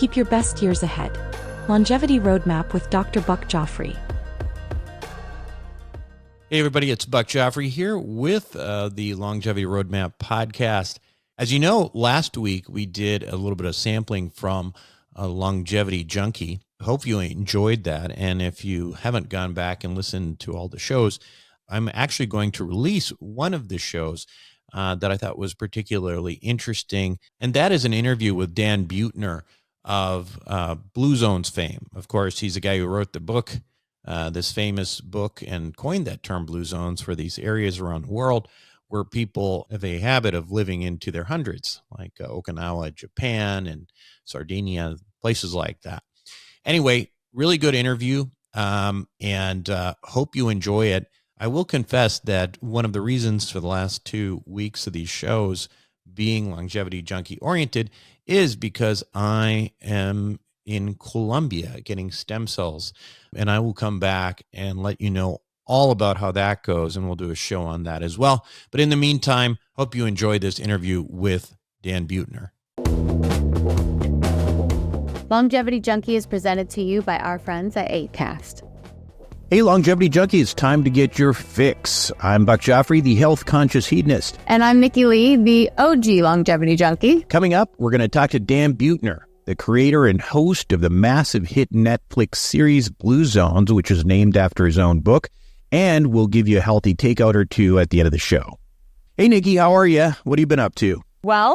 keep your best years ahead. Longevity Roadmap with Dr. Buck Joffrey. Hey everybody, it's Buck Joffrey here with the Longevity Roadmap podcast. As you know, last week we did a little bit of sampling from a Longevity Junkie. Hope you enjoyed that. And if you haven't gone back and listened to all the shows, I'm actually going to release one of the shows that I thought was particularly interesting. And that is an interview with Dan Buettner of Blue Zones fame. Of course, he's the guy who wrote the book, this famous book, and coined that term Blue Zones for these areas around the world where people have a habit of living into their hundreds, like Okinawa, Japan, and Sardinia, places like that. Anyway, really good interview, and hope you enjoy it. I will confess that one of the reasons for the last 2 weeks of these shows being Longevity Junkie oriented is because I am in Colombia getting stem cells, and I will come back and let you know all about how that goes, and we'll do a show on that as well. But in the meantime, hope you enjoyed this interview with Dan Buettner. Longevity Junkie is presented to you by our friends at Acast. Hey, Longevity Junkie, it's time to get your fix. I'm Buck Joffrey, the health-conscious hedonist. And I'm Nikki Lee, the OG Longevity Junkie. Coming up, we're going to talk to Dan Buettner, the creator and host of the massive hit Netflix series Blue Zones, which is named after his own book, and we'll give you a healthy takeout or two at the end of the show. Hey, Nikki, how are you? What have you been up to? Well,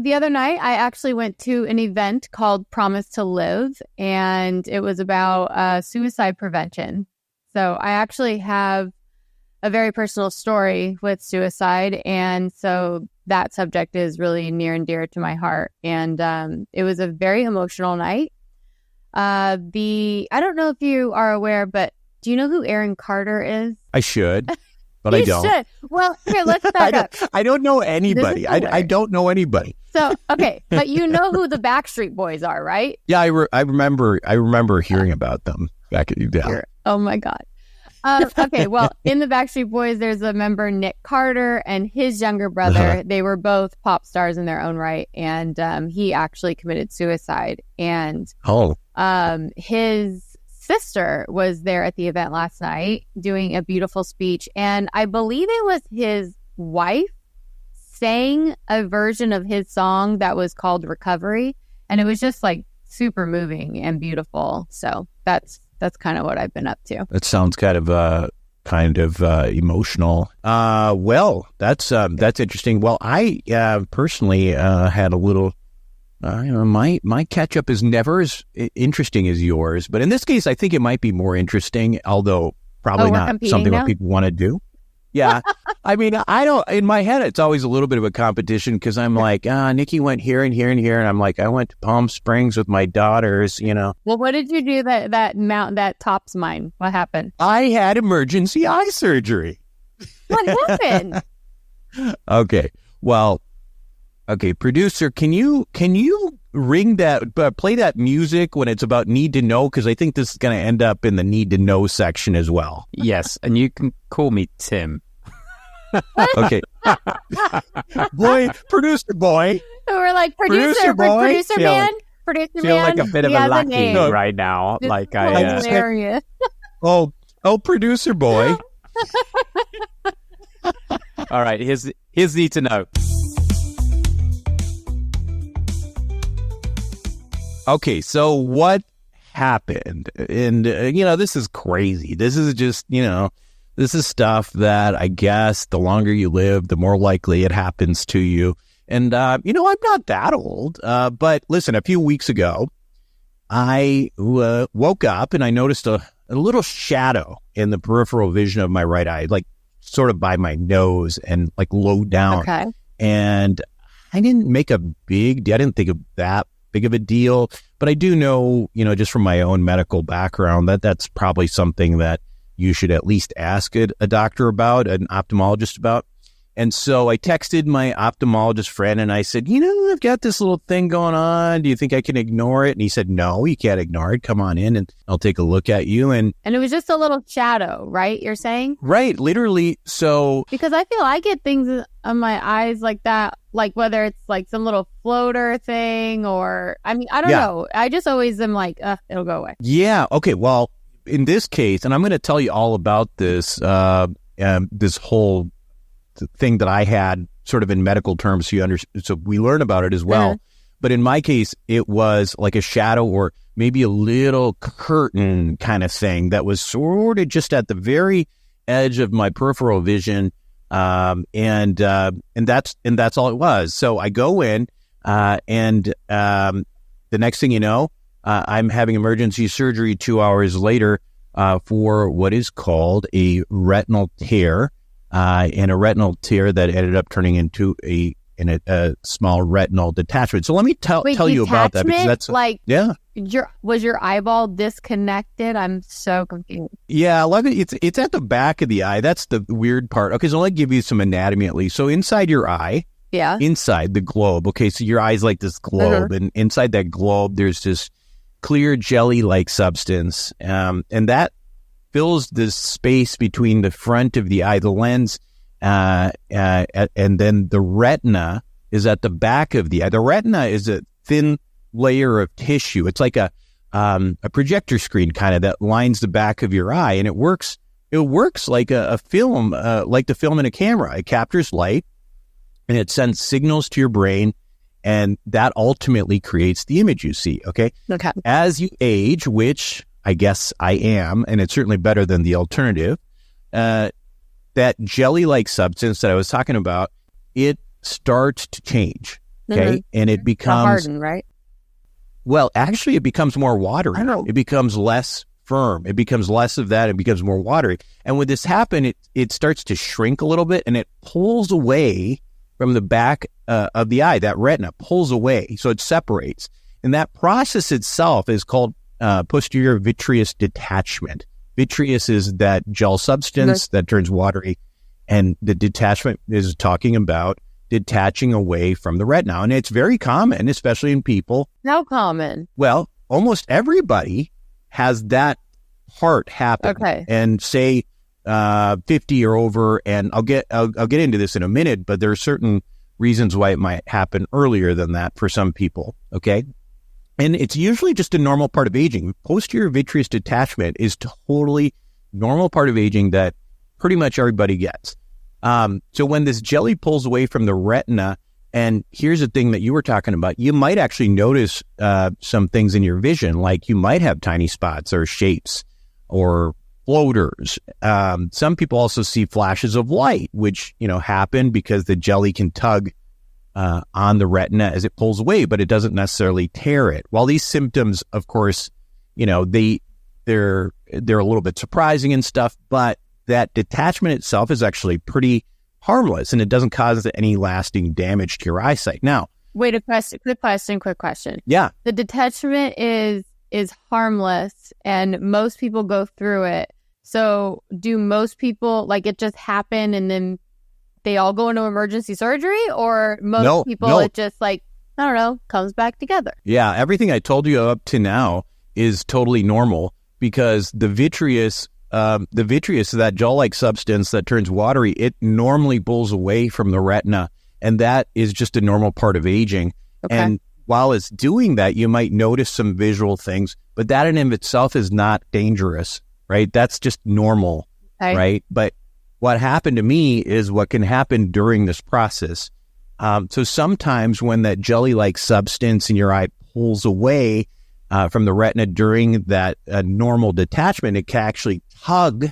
the other night I actually went to an event called Promise to Live, and it was about suicide prevention. So I actually have a very personal story with suicide, and so that subject is really near and dear to my heart. And it was a very emotional night. I don't know if you are aware, but do you know who Aaron Carter is? I should. But I don't. Should. Well, here, let's back up. I don't know anybody. I don't know anybody. So, okay, but you know who the Backstreet Boys are, right? Yeah, I remember hearing about them back at UDL. Oh my God. Okay, well, in the Backstreet Boys, there's a member, Nick Carter, and his younger brother. They were both pop stars in their own right, and he actually committed suicide. And his sister was there at the event last night doing a beautiful speech, and I believe it was his wife sang a version of his song that was called Recovery, and it was just like super moving and beautiful. So that's kind of what I've been up to. That sounds kind of emotional. Well, that's interesting. Well, I personally had a little. My catch-up is never as interesting as yours, but in this case, I think it might be more interesting, although probably not something that people want to do. Yeah. I mean, in my head, it's always a little bit of a competition because I'm like, Nikki went here and here and here. And I'm like, I went to Palm Springs with my daughters, Well, what did you do that tops mine? What happened? I had emergency eye surgery. What happened? Okay. Well, okay, producer, can you ring that, play that music when it's about need to know? Because I think this is going to end up in the need to know section as well. Yes, and you can call me Tim. Okay. Boy, producer boy. We're like, producer man. Producer feel man. like a bit of a lackey right now. This like hilarious. Oh, producer boy. All right, here's need to know. Okay, so what happened? And, this is crazy. This is just, this is stuff that I guess the longer you live, the more likely it happens to you. And, I'm not that old. But listen, a few weeks ago, I woke up and I noticed a little shadow in the peripheral vision of my right eye, like sort of by my nose and like low down. Okay. And I didn't think of that big of a deal, but I do know, just from my own medical background, that's probably something that you should at least ask a doctor about, an ophthalmologist about. And so I texted my ophthalmologist friend and I said, I've got this little thing going on. Do you think I can ignore it? And he said, no, you can't ignore it. Come on in and I'll take a look at you. And it was just a little shadow, right? You're saying? Right. Literally. So. Because I feel I get things on my eyes like that like whether it's like some little floater thing or, I mean, I don't know. I just always am like, it'll go away. Yeah. Okay. Well, in this case, and I'm going to tell you all about this, this whole thing that I had sort of in medical terms, so we learn about it as well. But in my case, it was like a shadow or maybe a little curtain kind of thing that was sort of just at the very edge of my peripheral vision. And that's all it was. So I go in, and the next thing you know, I'm having emergency surgery 2 hours later, for what is called a retinal tear, and a retinal tear that ended up turning into a small retinal detachment. So let me tell you about that, because that's like, was your eyeball disconnected? I'm so confused. Yeah, it's at the back of the eye. That's the weird part. Okay, so let me give you some anatomy at least. So inside your eye, inside the globe. Okay, so your eye's like this globe, and inside that globe, there's this clear jelly-like substance, and that fills this space between the front of the eye, the lens, and then the retina is at the back of the eye. The retina is a thin layer of tissue. It's like a projector screen kind of that lines the back of your eye, and it works like a film, like the film in a camera. It captures light, and it sends signals to your brain, and that ultimately creates the image you see. Okay. As you age, which I guess I am, and it's certainly better than the alternative, that jelly-like substance that I was talking about, it starts to change, okay? And it becomes... harden, right? Well, actually, it becomes more watery. It becomes less firm. It becomes less of that. It becomes more watery. And when this happens, it starts to shrink a little bit, and it pulls away from the back of the eye. That retina pulls away, so it separates. And that process itself is called posterior vitreous detachment. Vitreous is that gel substance that turns watery, and the detachment is talking about detaching away from the retina. And it's very common, especially in people. How common? Well, almost everybody has that part happen. Okay. And say 50 or over, and I'll get into this in a minute, but there are certain reasons why it might happen earlier than that for some people. Okay. And it's usually just a normal part of aging. Posterior vitreous detachment is totally normal part of aging that pretty much everybody gets. So when this jelly pulls away from the retina, and here's the thing that you were talking about, you might actually notice some things in your vision, like you might have tiny spots or shapes or floaters. Some people also see flashes of light, which, happen because the jelly can tug on the retina as it pulls away, but it doesn't necessarily tear it. While these symptoms, of course, they're a little bit surprising and stuff, but that detachment itself is actually pretty harmless, and it doesn't cause any lasting damage to your eyesight. Now, wait, quick question. Yeah. The detachment is harmless, and most people go through it. So do most people, like, it just happen and then they all go into emergency surgery, or most people it just, like, I don't know, comes back together? Yeah, everything I told you up to now is totally normal, because the vitreous, that gel-like substance that turns watery, it normally pulls away from the retina, and that is just a normal part of aging. Okay. And while it's doing that, you might notice some visual things, but that in and of itself is not dangerous, right? That's just normal, right? But what happened to me is what can happen during this process. So sometimes when that jelly-like substance in your eye pulls away from the retina during that normal detachment, it can actually tug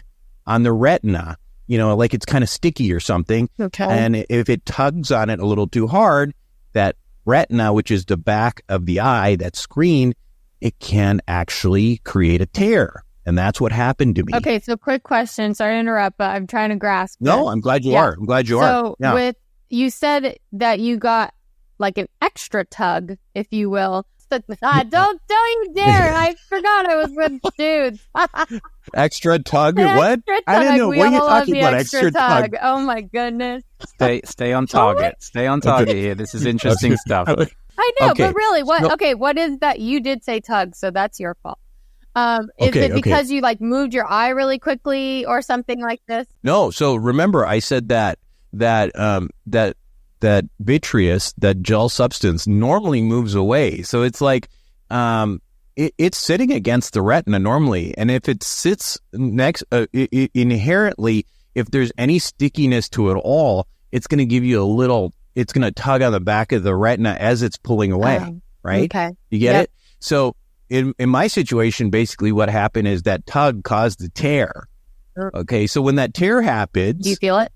on the retina, like it's kind of sticky or something. Okay. And if it tugs on it a little too hard, that retina, which is the back of the eye, that screen, it can actually create a tear. And that's what happened to me. Okay, so quick question. Sorry to interrupt, but I'm trying to grasp this. No, I'm glad you are. I'm glad you are. So you said that you got like an extra tug, if you will. Don't you dare. I forgot I was with dudes. Extra tug? What? Extra tug. I didn't know. What are you talking about? Extra tug? Oh, my goodness. Stay on target. Stay on target here. This is interesting stuff. I know, but really, what is that? You did say tug, so that's your fault. Is it because you like moved your eye really quickly or something like this? No. So remember, I said that that vitreous, that gel substance, normally moves away. So it's like it's sitting against the retina normally, and if it sits next, inherently, if there's any stickiness to it all, it's going to give you a little. It's going to tug on the back of the retina as it's pulling away. Right? Okay. You get it? So in my situation, basically what happened is that tug caused the tear. Okay. So when that tear happens. Do you feel it?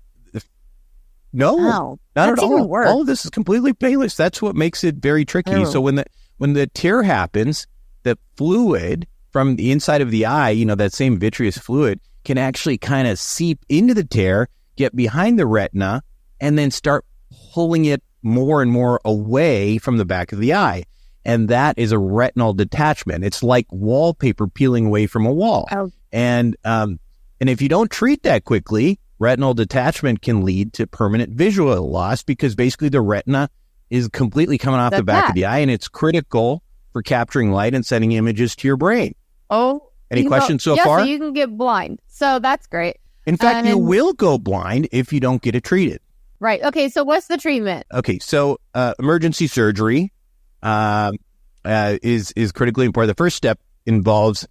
No, not that's at all. even worse. All of this is completely painless. That's what makes it very tricky. So when the tear happens, the fluid from the inside of the eye, that same vitreous fluid can actually kind of seep into the tear, get behind the retina, and then start pulling it more and more away from the back of the eye. And that is a retinal detachment. It's like wallpaper peeling away from a wall. Oh. And if you don't treat that quickly, retinal detachment can lead to permanent visual loss, because basically the retina is completely coming off the back of the eye, and it's critical for capturing light and sending images to your brain. Oh. Any questions so far? Yeah, so you can get blind. So that's great. In fact, you will go blind if you don't get it treated. Right. Okay, so what's the treatment? Okay, so emergency surgery is critically important. The first step involves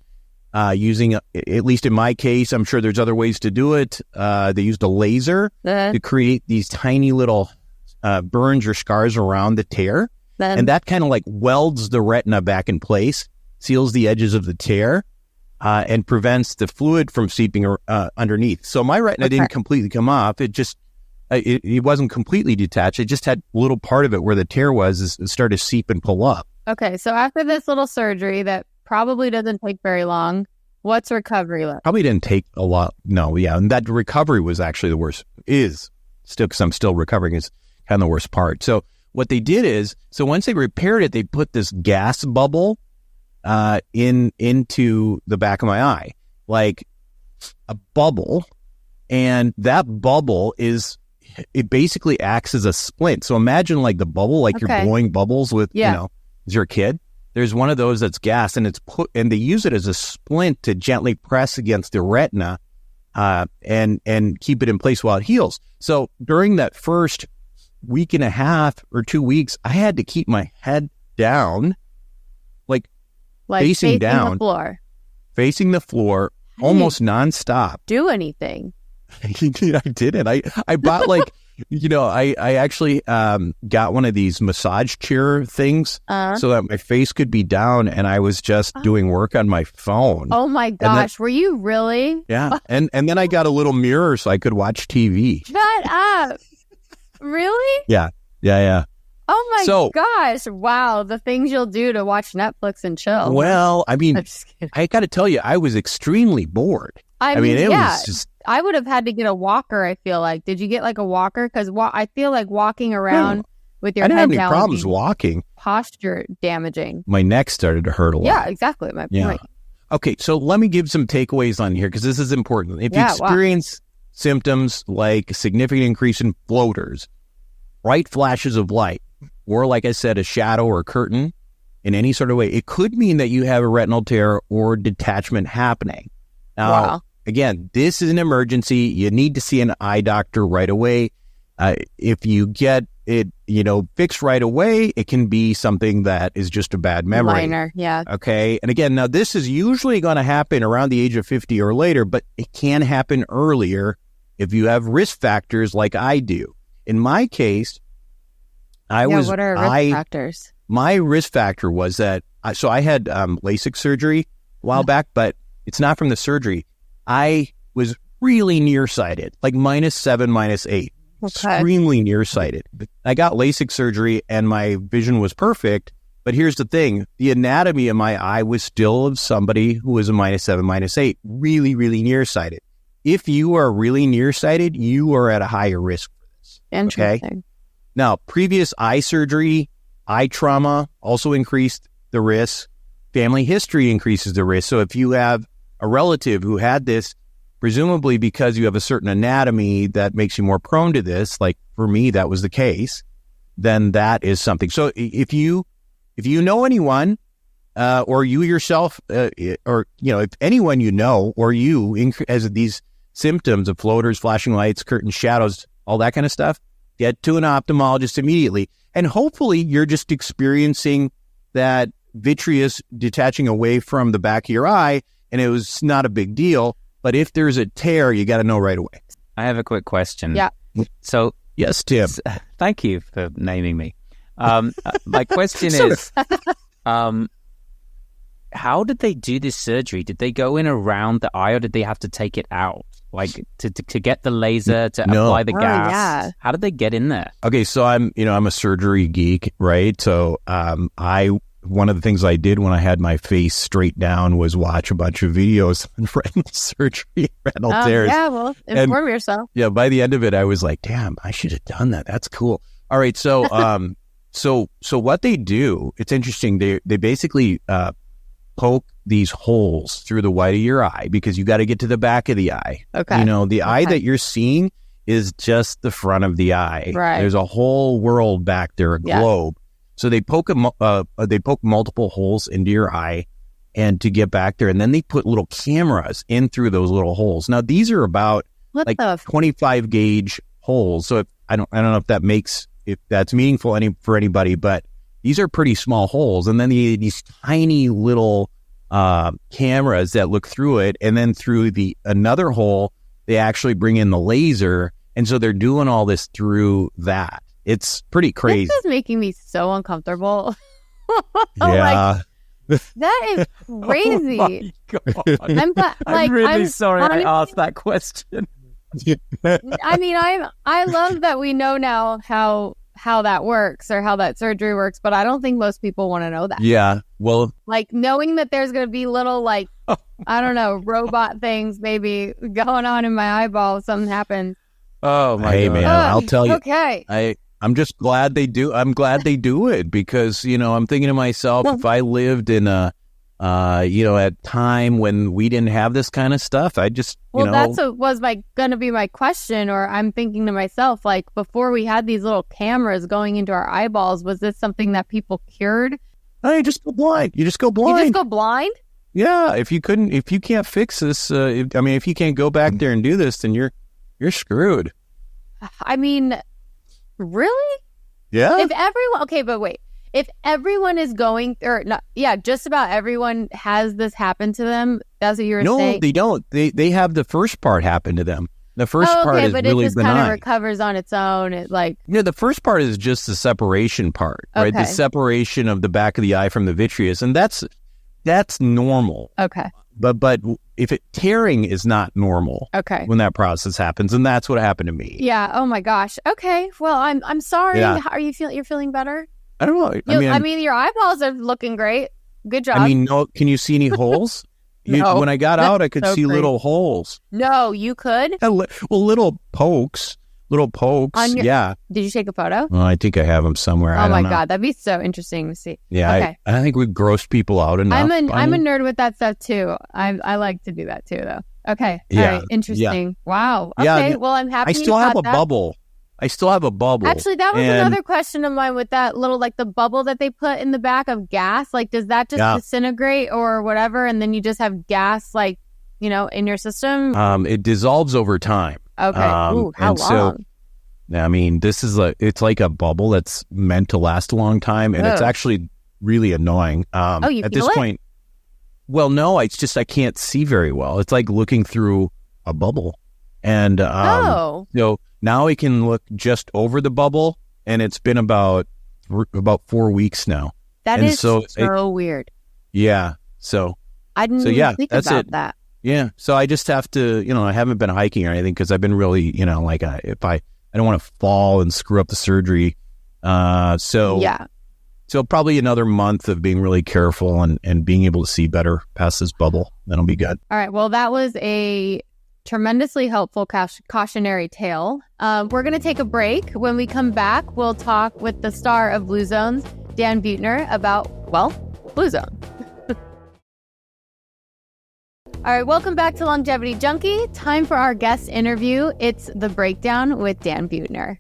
using, at least in my case, I'm sure there's other ways to do it. They used a laser to create these tiny little burns or scars around the tear. And that kind of like welds the retina back in place, seals the edges of the tear, and prevents the fluid from seeping underneath. So my retina didn't completely come off. It just, it wasn't completely detached. It just had a little part of it where the tear was, it started to seep and pull up. Okay, so after this little surgery that probably doesn't take very long, what's recovery like? Probably didn't take a lot. No, yeah. And that recovery was actually the worst, because I'm still recovering, is kind of the worst part. So what they did is, so once they repaired it, they put this gas bubble into the back of my eye, like a bubble. And that bubble it basically acts as a splint. So imagine like the bubble, like you're blowing bubbles with, as you're a kid. There's one of those that's gas, and and they use it as a splint to gently press against the retina, and keep it in place while it heals. So during that first week and a half or 2 weeks, I had to keep my head down, like facing down, facing the floor, almost nonstop. Do anything? I didn't. I bought like, I actually got one of these massage chair things so that my face could be down, and I was just doing work on my phone. Oh my gosh, were you really? Yeah. And then I got a little mirror so I could watch TV. Shut up. Really? Yeah. Oh my gosh. Wow. The things you'll do to watch Netflix and chill. Well, I mean, I got to tell you, I was extremely bored. I mean, it was just... I would have had to get a walker, I feel like. Did you get like a walker? Because I feel like walking around with your head down. I didn't have any problems walking. Posture damaging. My neck started to hurt a lot. Yeah, exactly. My point. Okay, so let me give some takeaways on here, because this is important. If you experience symptoms like significant increase in floaters, bright flashes of light, or like I said, a shadow or a curtain in any sort of way, it could mean that you have a retinal tear or detachment happening. Now, again, this is an emergency. You need to see an eye doctor right away. If you get it, fixed right away, it can be something that is just a bad memory. Minor, yeah. Okay. And again, now this is usually going to happen around the age of 50 or later, but it can happen earlier if you have risk factors like I do. In my case, what are risk factors? My risk factor was that, so I had LASIK surgery a while back, but it's not from the surgery. I was really nearsighted, like -7, -8, extremely nearsighted. I got LASIK surgery and my vision was perfect. But here's the thing. The anatomy of my eye was still of somebody who was a -7, -8, really, really nearsighted. If you are really nearsighted, you are at a higher risk for this. Interesting. Okay? Now, previous eye surgery, eye trauma also increased the risk. Family history increases the risk. So if you have a relative who had this, presumably because you have a certain anatomy that makes you more prone to this, like for me, that was the case, then that is something. So if you know anyone, or you yourself, or, if anyone you know, or you has these symptoms of floaters, flashing lights, curtains, shadows, all that kind of stuff, get to an ophthalmologist immediately. And hopefully you're just experiencing that vitreous detaching away from the back of your eye, and it was not a big deal. But if there's a tear, you got to know right away. I have a quick question. Yeah. So, yes, Tim. Thank you for naming me. My question is, how did they do this surgery? Did they go in around the eye, or did they have to take it out? Like to get the laser to apply the gas? Yeah. How did they get in there? Okay, so I'm a surgery geek, right? So one of the things I did when I had my face straight down was watch a bunch of videos on retinal surgery, retinal tears. Yeah, well, inform yourself. Yeah, by the end of it, I was like, damn, I should have done that. That's cool. All right, so so what they do, it's interesting. They basically poke these holes through the white of your eye because you got to get to the back of the eye. Okay. You know, the eye that you're seeing is just the front of the eye. Right. There's a whole world back there, a globe. So they poke multiple holes into your eye and to get back there. And then they put little cameras in through those little holes. Now, these are about 25 gauge holes. So I don't know if that's meaningful for anybody, but these are pretty small holes. And then these tiny little cameras that look through it. And then through another hole, they actually bring in the laser. And so they're doing all this through that. It's pretty crazy. This is making me so uncomfortable. Yeah. That is crazy. Oh my God. I'm really sorry I asked that question. I mean, I love that we know now how that works or how that surgery works, but I don't think most people want to know that. Yeah. Well, like knowing that there's going to be little I don't know, robot things maybe going on in my eyeball if something happens. Oh my God. Man, I'll tell you. Okay. I'm just glad they do. I'm glad they do it because, I'm thinking to myself, if I lived in a time when we didn't have this kind of stuff, I just, that's what was going to be my question, or I'm thinking to myself, like before we had these little cameras going into our eyeballs, was this something that people cured? You just go blind. You just go blind. You just go blind? Yeah. If you can't fix this, if you can't go back there and do this, then you're screwed. I mean, really? Yeah. If everyone is going, just about everyone has this happen to them. That's what you were saying. No, they don't. They have the first part happen to them. The first part is but really it just benign. kind of recovers on its own. The first part is just the separation part, right? Okay. The separation of the back of the eye from the vitreous, and that's normal. Okay. But if tearing is not normal, okay, when that process happens, and that's what happened to me. Yeah. Oh my gosh. Okay. Well, I'm sorry. Yeah. How are you feeling? You're feeling better? I don't know. I mean, your eyeballs are looking great. Good job. No. Can you see any holes? No. When I got out, I could see little holes. No, you could. Little pokes. Yeah. Did you take a photo? Well, I think I have them somewhere. Oh my God, that'd be so interesting to see. Yeah. Okay. I think we've grossed people out enough. I'm a nerd with that stuff too. I like to do that too, though. Okay. Yeah. All right. Interesting. Yeah. Wow. Okay. Yeah. Well, I'm happy. I still have a bubble. Actually, that was another question of mine with that little, the bubble that they put in the back of gas. Does that just disintegrate or whatever, and then you just have gas, in your system? It dissolves over time. Okay. Ooh, how long? So, this is it's like a bubble that's meant to last a long time, and it's actually really annoying. You at this point? Well, no, it's just I can't see very well. It's like looking through a bubble, and now I can look just over the bubble, and it's been about 4 weeks now. That is so weird. Yeah. So I didn't think about that. Yeah. So I just have to, I haven't been hiking or anything because I've been really, if I don't want to fall and screw up the surgery. So probably another month of being really careful and being able to see better past this bubble. That'll be good. All right. Well, that was a tremendously helpful cautionary tale. We're going to take a break. When we come back, we'll talk with the star of Blue Zones, Dan Buettner, about, Blue Zone. All right, welcome back to Longevity Junkie. Time for our guest interview. It's The Breakdown with Dan Buettner.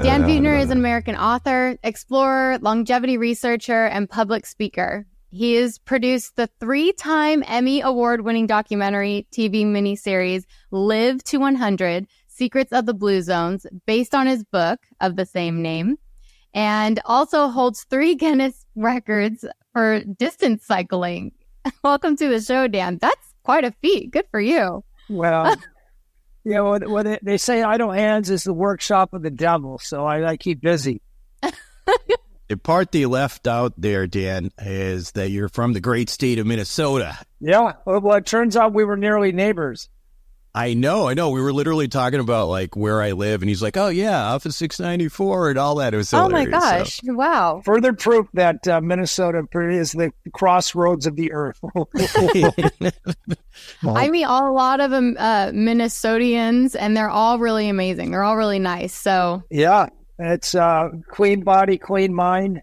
Dan Buettner is an American author, explorer, longevity researcher, and public speaker. He has produced the 3-time Emmy Award-winning documentary TV miniseries Live to 100, Secrets of the Blue Zones, based on his book of the same name, and also holds 3 Guinness records for distance cycling. Welcome to the show, Dan. That's quite a feat. Good for you. Well, they say idle hands is the workshop of the devil, so I keep busy. The part they left out there, Dan, is that you're from the great state of Minnesota. Yeah, well, it turns out we were nearly neighbors. I know. We were literally talking about like where I live, and he's like, "Oh yeah, off of 694 and all that." It was oh hilarious. my gosh! So. Wow. Further proof that Minnesota is the crossroads of the earth. I meet a lot of Minnesotians, and they're all really amazing. They're all really nice. So yeah, it's clean body, clean mind,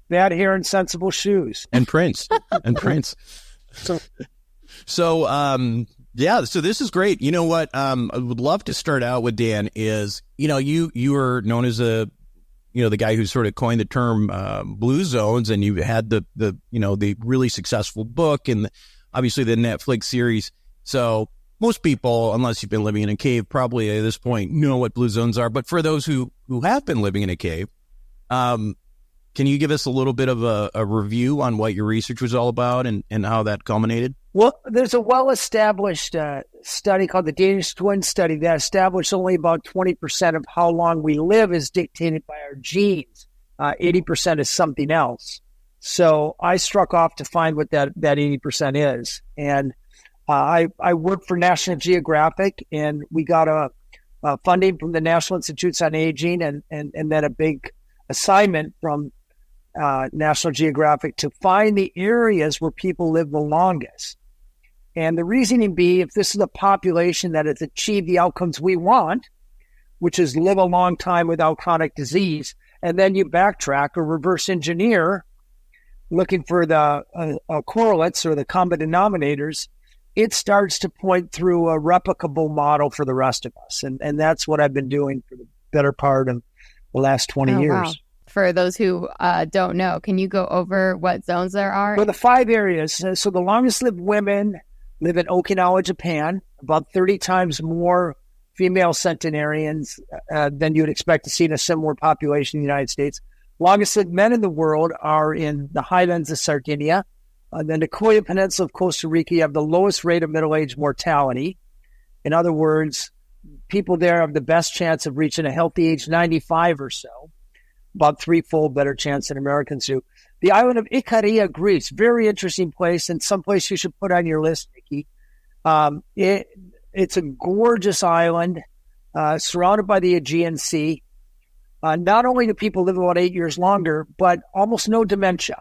bad hair, and sensible shoes. And Prince. Yeah, so this is great. You know what? I would love to start out with, Dan, is, you were known as the guy who sort of coined the term blue zones, and you had the really successful book and obviously the Netflix series. So most people, unless you've been living in a cave, probably at this point know what blue zones are. But for those who have been living in a cave, can you give us a little bit of a review on what your research was all about and how that culminated? Well, there's a well-established study called the Danish Twin Study that established only about 20% of how long we live is dictated by our genes. 80% is something else. So I struck off to find what that 80% is. And I worked for National Geographic, and we got a funding from the National Institutes on Aging and then a big assignment from National Geographic to find the areas where people live the longest. And the reasoning be, if this is a population that has achieved the outcomes we want, which is live a long time without chronic disease, and then you backtrack or reverse engineer, looking for the correlates or the common denominators, it starts to point through a replicable model for the rest of us. And that's what I've been doing for the better part of the last 20 years. Wow. For those who don't know, can you go over what zones there are? Well, the 5 areas. So the longest lived women live in Okinawa, Japan, about 30 times more female centenarians than you'd expect to see in a similar population in the United States. Longest lived men in the world are in the highlands of Sardinia. Then the Nicoya Peninsula of Costa Rica, you have the lowest rate of middle-age mortality. In other words, people there have the best chance of reaching a healthy age, 95 or so, about 3-fold better chance than Americans do. The island of Ikaria, Greece, very interesting place, and someplace you should put on your list, Nikki. It's a gorgeous island surrounded by the Aegean Sea. Not only do people live about 8 years longer, but almost no dementia.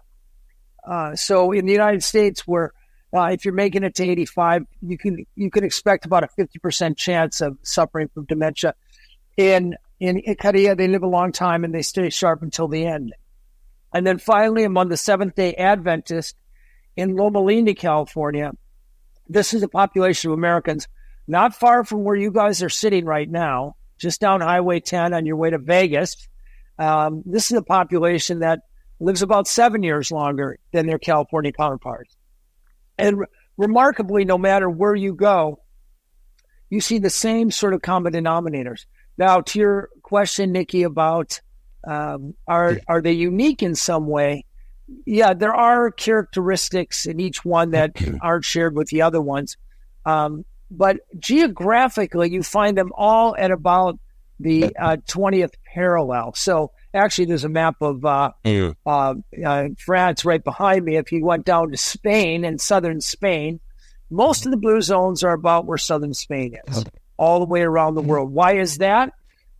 So in the United States, where if you're making it to 85, you can expect about a 50% chance of suffering from dementia. In Ikaria, they live a long time and they stay sharp until the end. And then finally, among the Seventh-day Adventists in Loma Linda, California, this is a population of Americans not far from where you guys are sitting right now, just down Highway 10 on your way to Vegas. This is a population that lives about 7 years longer than their California counterparts. And remarkably, no matter where you go, you see the same sort of common denominators. Now, to your question, Nikki, about are they unique in some way? Yeah, there are characteristics in each one that aren't shared with the other ones. But geographically, you find them all at about the 20th parallel. So actually, there's a map of France right behind me. If you went down to Spain and southern Spain, most of the blue zones are about where southern Spain is, all the way around the world. Why is that?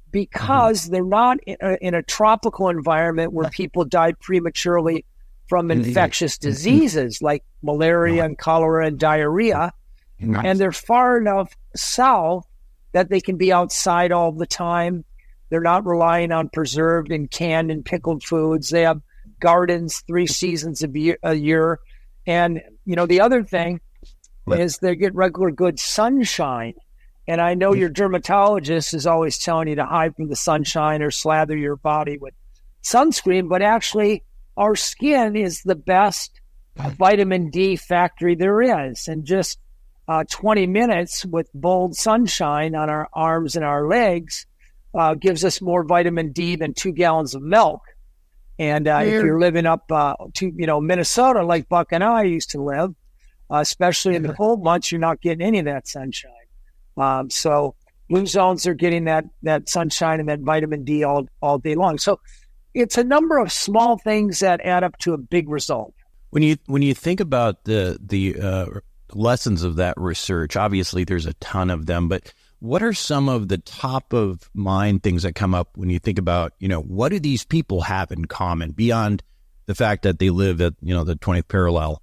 Because they're not in a tropical environment where people die prematurely from infectious diseases like malaria and cholera and diarrhea. And they're far enough south that they can be outside all the time. They're not relying on preserved and canned and pickled foods. They have gardens 3 seasons a year. And, the other thing is they get regular good sunshine. And I know your dermatologist is always telling you to hide from the sunshine or slather your body with sunscreen, but actually our skin is the best vitamin D factory there is. And just 20 minutes with bold sunshine on our arms and our legs gives us more vitamin D than 2 gallons of milk. And if you're living up to Minnesota, like Buck and I used to live, especially in the cold months, you're not getting any of that sunshine. So blue zones are getting that sunshine and that vitamin D all day long. So it's a number of small things that add up to a big result. When you think about the lessons of that research, obviously there's a ton of them, but what are some of the top of mind things that come up when you think about, what do these people have in common beyond the fact that they live at, the 20th parallel?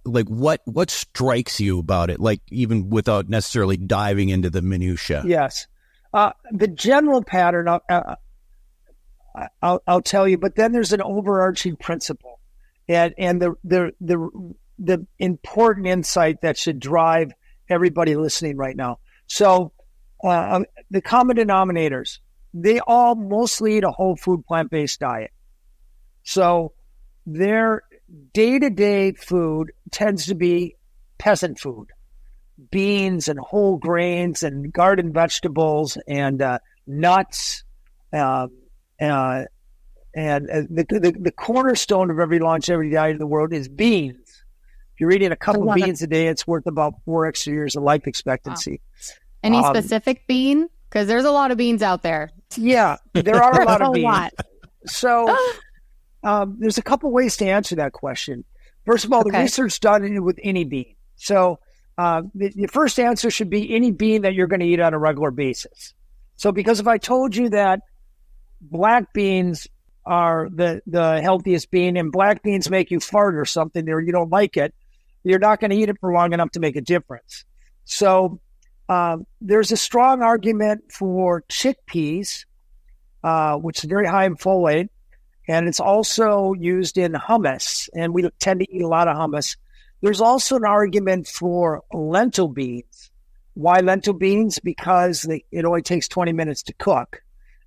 Like what strikes you about it? Like even without necessarily diving into the minutia. Yes. The general pattern, I'll tell you, but then there's an overarching principle and the important insight that should drive everybody listening right now. So the common denominators, they all mostly eat a whole food plant-based diet. So their day-to-day food tends to be peasant food, beans and whole grains and garden vegetables and nuts. And the cornerstone of every longevity diet in the world is beans. If you're eating a cup of beans a day, it's worth about 4 extra years of life expectancy. Wow. Any specific bean? Because there's a lot of beans out there. Yeah, there are a lot of beans. Lot. So there's a couple ways to answer that question. First of all, the research done with any bean. So the first answer should be any bean that you're going to eat on a regular basis. So because if I told you that black beans are the healthiest bean and black beans make you fart or something or you don't like it, you're not going to eat it for long enough to make a difference. So there's a strong argument for chickpeas, which is very high in folate, and it's also used in hummus, and we tend to eat a lot of hummus. There's also an argument for lentil beans. Why lentil beans? Because it only takes 20 minutes to cook,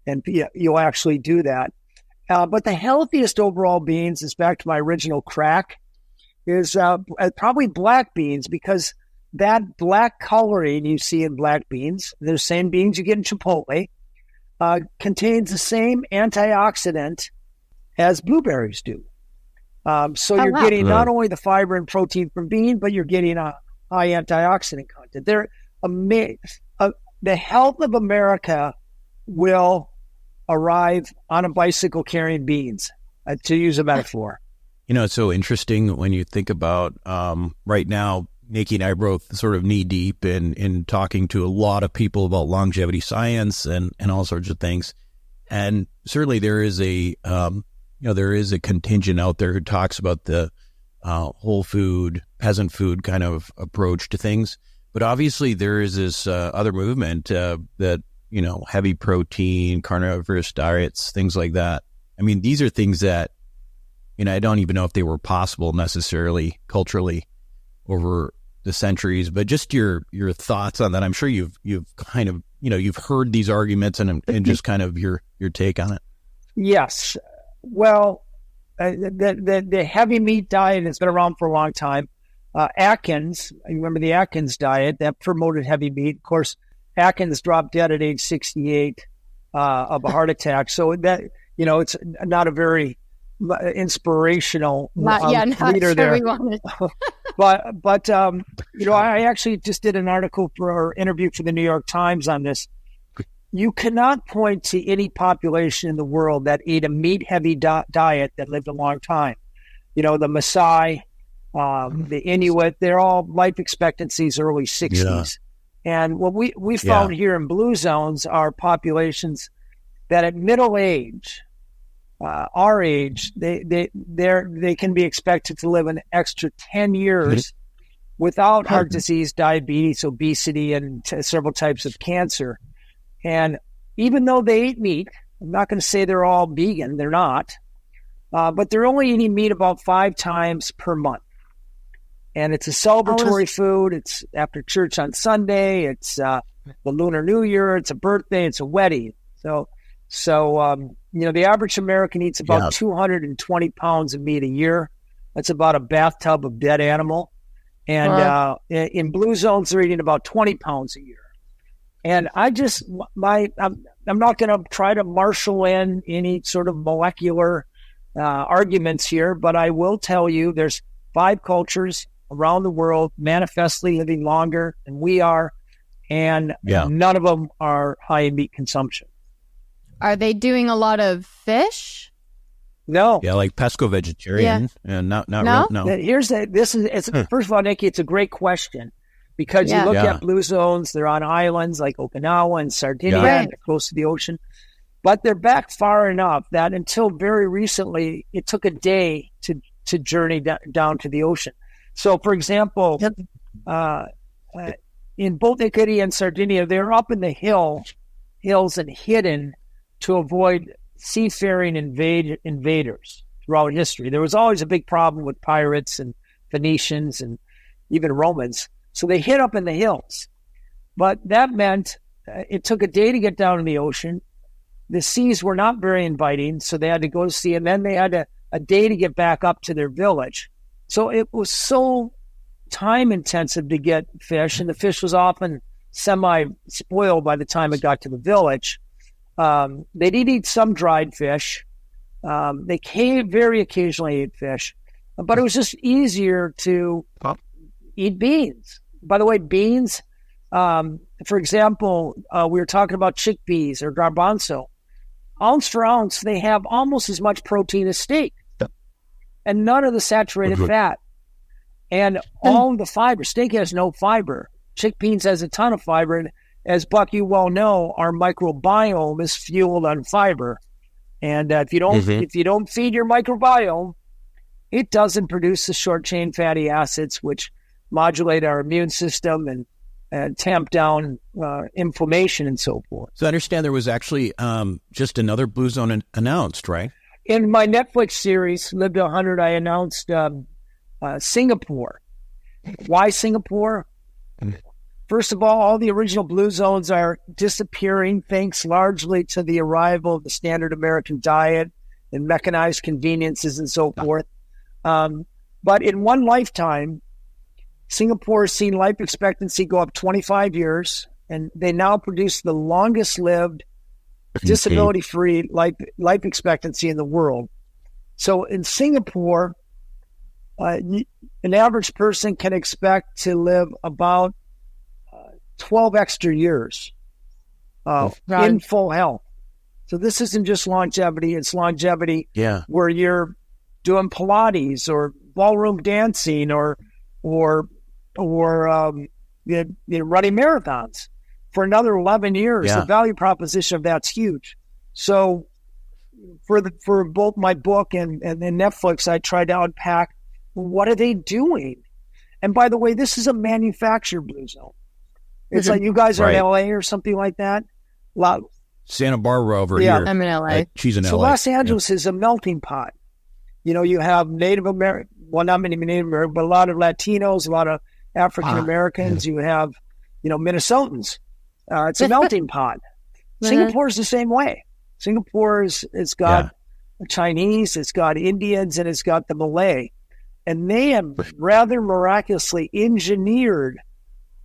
and you'll actually do that. But the healthiest overall beans is back to my original crack, is probably black beans, because that black coloring you see in black beans, the same beans you get in Chipotle, contains the same antioxidant as blueberries do. So you're getting not only the fiber and protein from bean, but you're getting a high antioxidant content. They're amazing. The health of America will arrive on a bicycle carrying beans, to use a metaphor. It's so interesting when you think about right now, Nikki and I are both sort of knee deep in talking to a lot of people about longevity science and all sorts of things. And certainly there is a contingent out there who talks about the whole food, peasant food kind of approach to things. But obviously there is this other movement that, heavy protein, carnivorous diets, things like that. I mean, these are things that, I don't even know if they were possible necessarily culturally over the centuries, but just your thoughts on that. I'm sure you've kind of, you've heard these arguments and just kind of your take on it. Yes. Well, the heavy meat diet has been around for a long time. Atkins, you remember the Atkins diet that promoted heavy meat. Of course, Atkins dropped dead at age 68 of a heart attack. So that, it's not a very inspirational leader there. But I actually just did an article or interview for the New York Times on this. You cannot point to any population in the world that ate a meat-heavy diet that lived a long time. The Maasai, the Inuit, they're all life expectancies early 60s. Yeah. And what we found here in blue zones are populations that at middle age, our age, they can be expected to live an extra 10 years without heart disease, diabetes, obesity, and several types of cancer. And even though they eat meat, I'm not going to say they're all vegan, they're not, but they're only eating meat about 5 times per month. And it's a celebratory food. It's after church on Sunday. It's the Lunar New Year. It's a birthday. It's a wedding. So the average American eats about 220 pounds of meat a year. That's about a bathtub of dead animal. And in blue zones, they're eating about 20 pounds a year. And I'm not going to try to marshal in any sort of molecular arguments here, but I will tell you there's 5 cultures around the world manifestly living longer than we are, and none of them are high in meat consumption. Are they doing a lot of fish? No. Yeah, like pesco-vegetarian. Yeah. Not No? no. First of all, Nikki, it's a great question because you look at blue zones, they're on islands like Okinawa and Sardinia, and they're close to the ocean. But they're back far enough that until very recently, it took a day to journey down to the ocean. So, for example, in both Italy and Sardinia, they're up in the hills and hidden to avoid seafaring invaders throughout history. There was always a big problem with pirates and Phoenicians and even Romans. So they hid up in the hills. But that meant it took a day to get down in the ocean. The seas were not very inviting, so they had to go to sea, and then they had a day to get back up to their village. So it was so time intensive to get fish, and the fish was often semi-spoiled by the time it got to the village. They did eat some dried fish. They very occasionally ate fish, but it was just easier to eat beans. By the way, beans, for example, we were talking about chickpeas or garbanzo. Ounce for ounce, they have almost as much protein as steak and none of the saturated fat. And all the fiber. Steak has no fiber. Chickpeas has a ton of fiber. And as Buck, you well know, our microbiome is fueled on fiber. And if you don't feed your microbiome, it doesn't produce the short chain fatty acids, which modulate our immune system and tamp down inflammation and so forth. So I understand there was actually just another blue zone announced, right? In my Netflix series, Live to 100, I announced Singapore. Why Singapore? First of all the original blue zones are disappearing thanks largely to the arrival of the standard American diet and mechanized conveniences and so forth. But in one lifetime, Singapore has seen life expectancy go up 25 years, and they now produce the longest lived disability-free life expectancy in the world. So in Singapore, an average person can expect to live about 12 extra years in full health. So this isn't just longevity, it's longevity where you're doing Pilates or ballroom dancing or running marathons for another 11 years. The value proposition of that's huge. So for both my book and Netflix, I tried to unpack, what are they doing? And by the way, this is a manufactured blue zone. It's like you guys are in LA or something like that. Santa Barbara over here. I'm in LA. She's in LA. So Los Angeles is a melting pot. You know, you have Native American, well, not many Native American, but a lot of Latinos, a lot of African Americans. You have, Minnesotans. It's a melting pot. Singapore is the same way. It's got Chinese, it's got Indians, and it's got the Malay. And they have rather miraculously engineered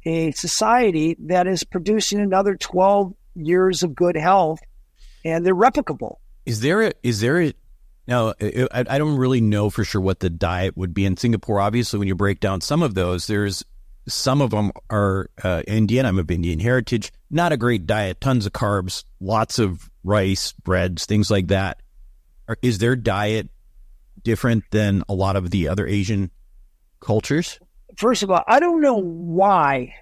a society that is producing another 12 years of good health, and they're replicable. Is there a now, I don't really know for sure what the diet would be in Singapore. Obviously, when you break down some of those, some of them are Indian. I'm of Indian heritage. Not a great diet. Tons of carbs, lots of rice, breads, things like that. Is their diet different than a lot of the other Asian cultures? First of all, I don't know why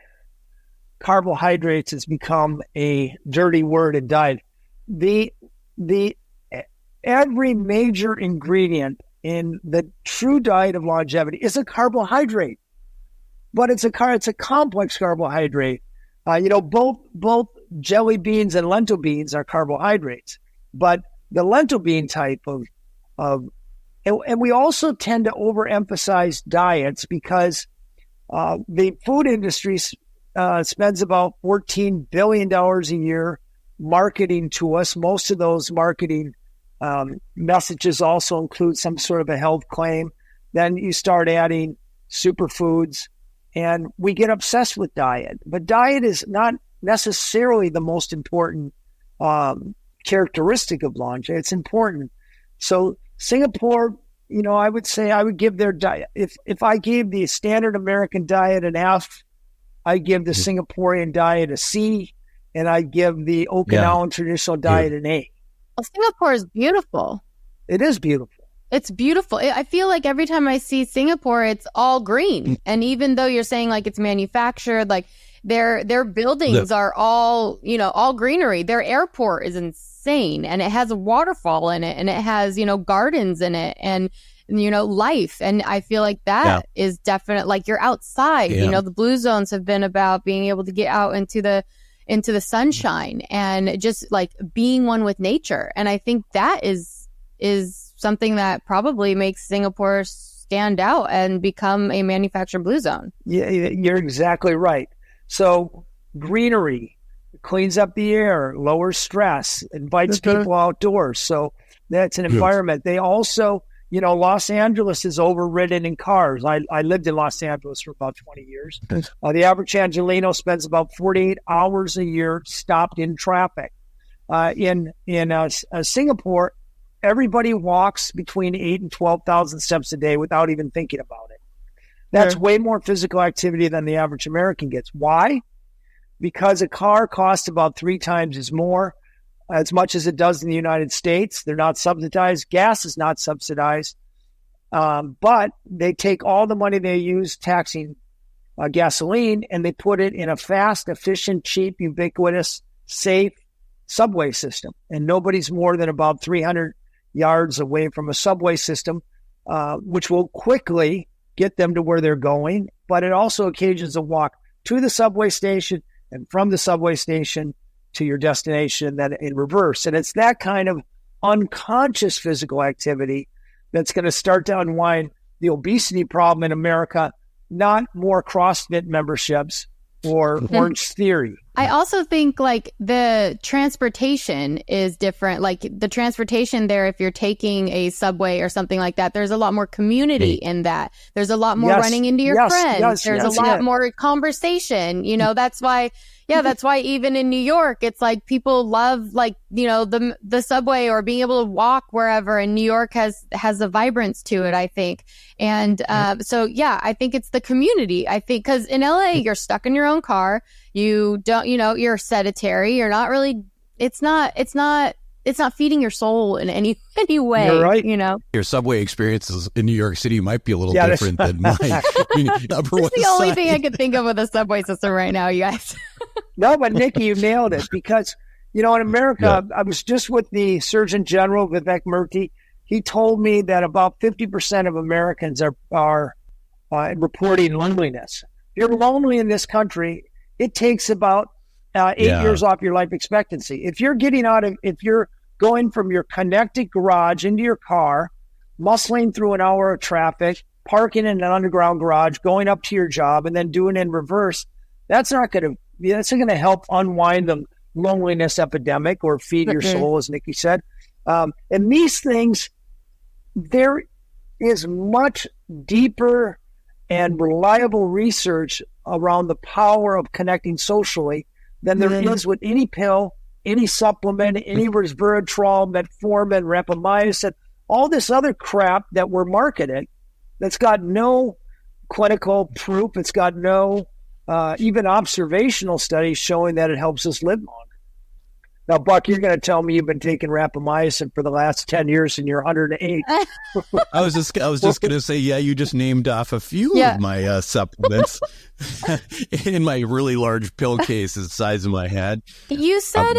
carbohydrates has become a dirty word in diet. Every major ingredient in the true diet of longevity is a carbohydrate, but it's a complex carbohydrate. Both jelly beans and lentil beans are carbohydrates, but the lentil bean type and we also tend to overemphasize diets because the food industry spends about $14 billion a year marketing to us. Most of those marketing messages also include some sort of a health claim. then you start adding superfoods, and we get obsessed with diet. But diet is not necessarily the most important characteristic of longevity. It's important. So Singapore, I would say I would give their diet. If I gave the standard American diet an F, I give the Singaporean diet a C, and I give the Okinawan traditional diet an A. Well, Singapore is beautiful. It is beautiful. It's beautiful. I feel like every time I see Singapore, it's all green. And even though you're saying like it's manufactured, like their buildings are all, all greenery. Their airport is insane, and it has a waterfall in it, and it has, gardens in it, and life. And I feel like that is definite. Like you're outside. The blue zones have been about being able to get out into the sunshine and just like being one with nature. And I think that is something that probably makes Singapore stand out and become a manufactured blue zone. Yeah, you're exactly right. So greenery cleans up the air, lowers stress, invites people outdoors. So that's an environment. They also, Los Angeles is overridden in cars. I lived in Los Angeles for about 20 years. The average Angelino spends about 48 hours a year stopped in traffic. In Singapore, everybody walks between 8,000 and 12,000 steps a day without even thinking about it. That's way more physical activity than the average American gets. Why? Because a car costs about 3 times as much as it does in the United States. They're not subsidized. Gas is not subsidized. But they take all the money they use taxing gasoline, and they put it in a fast, efficient, cheap, ubiquitous, safe subway system. And nobody's more than about 300 yards away from a subway system, which will quickly get them to where they're going. But it also occasions a walk to the subway station and from the subway station to your destination, then in reverse. And it's that kind of unconscious physical activity that's going to start to unwind the obesity problem in America, not more CrossFit memberships or Orange Theory. I also think like the transportation is different. Like the transportation there, if you're taking a subway or something like that, there's a lot more community in that. There's a lot more running into your friends. There's a lot more conversation. That's why even in New York, it's like people love like, the subway or being able to walk wherever. And New York has a vibrance to it, I think. And so, I think it's the community. I think because in LA, you're stuck in your own car. You don't, you're sedentary. You're not really, it's not feeding your soul in any way. You're right. Your subway experiences in New York City might be a little different than mine. That's the only thing I could think of with the subway system right now, you guys. No, but Nikki, you nailed it because, in America, I was just with the Surgeon General, Vivek Murthy. He told me that about 50% of Americans are reporting loneliness. If you're lonely in this country, it takes about 8 years off your life expectancy. If you're going from your connected garage into your car, muscling through an hour of traffic, parking in an underground garage, going up to your job, and then doing it in reverse, that's not going to help unwind the loneliness epidemic or feed your soul, as Nikki said. And these things, there is much deeper and reliable research around the power of connecting socially than there is with any pill, any supplement, any resveratrol, metformin, rapamycin, all this other crap that we're marketed that's got no clinical proof. It's got no even observational studies showing that it helps us live longer. Now, Buck, you're going to tell me you've been taking rapamycin for the last 10 years and you're 108. I was just going to say, you just named off a few of my supplements in my really large pill case the size of my head. You said,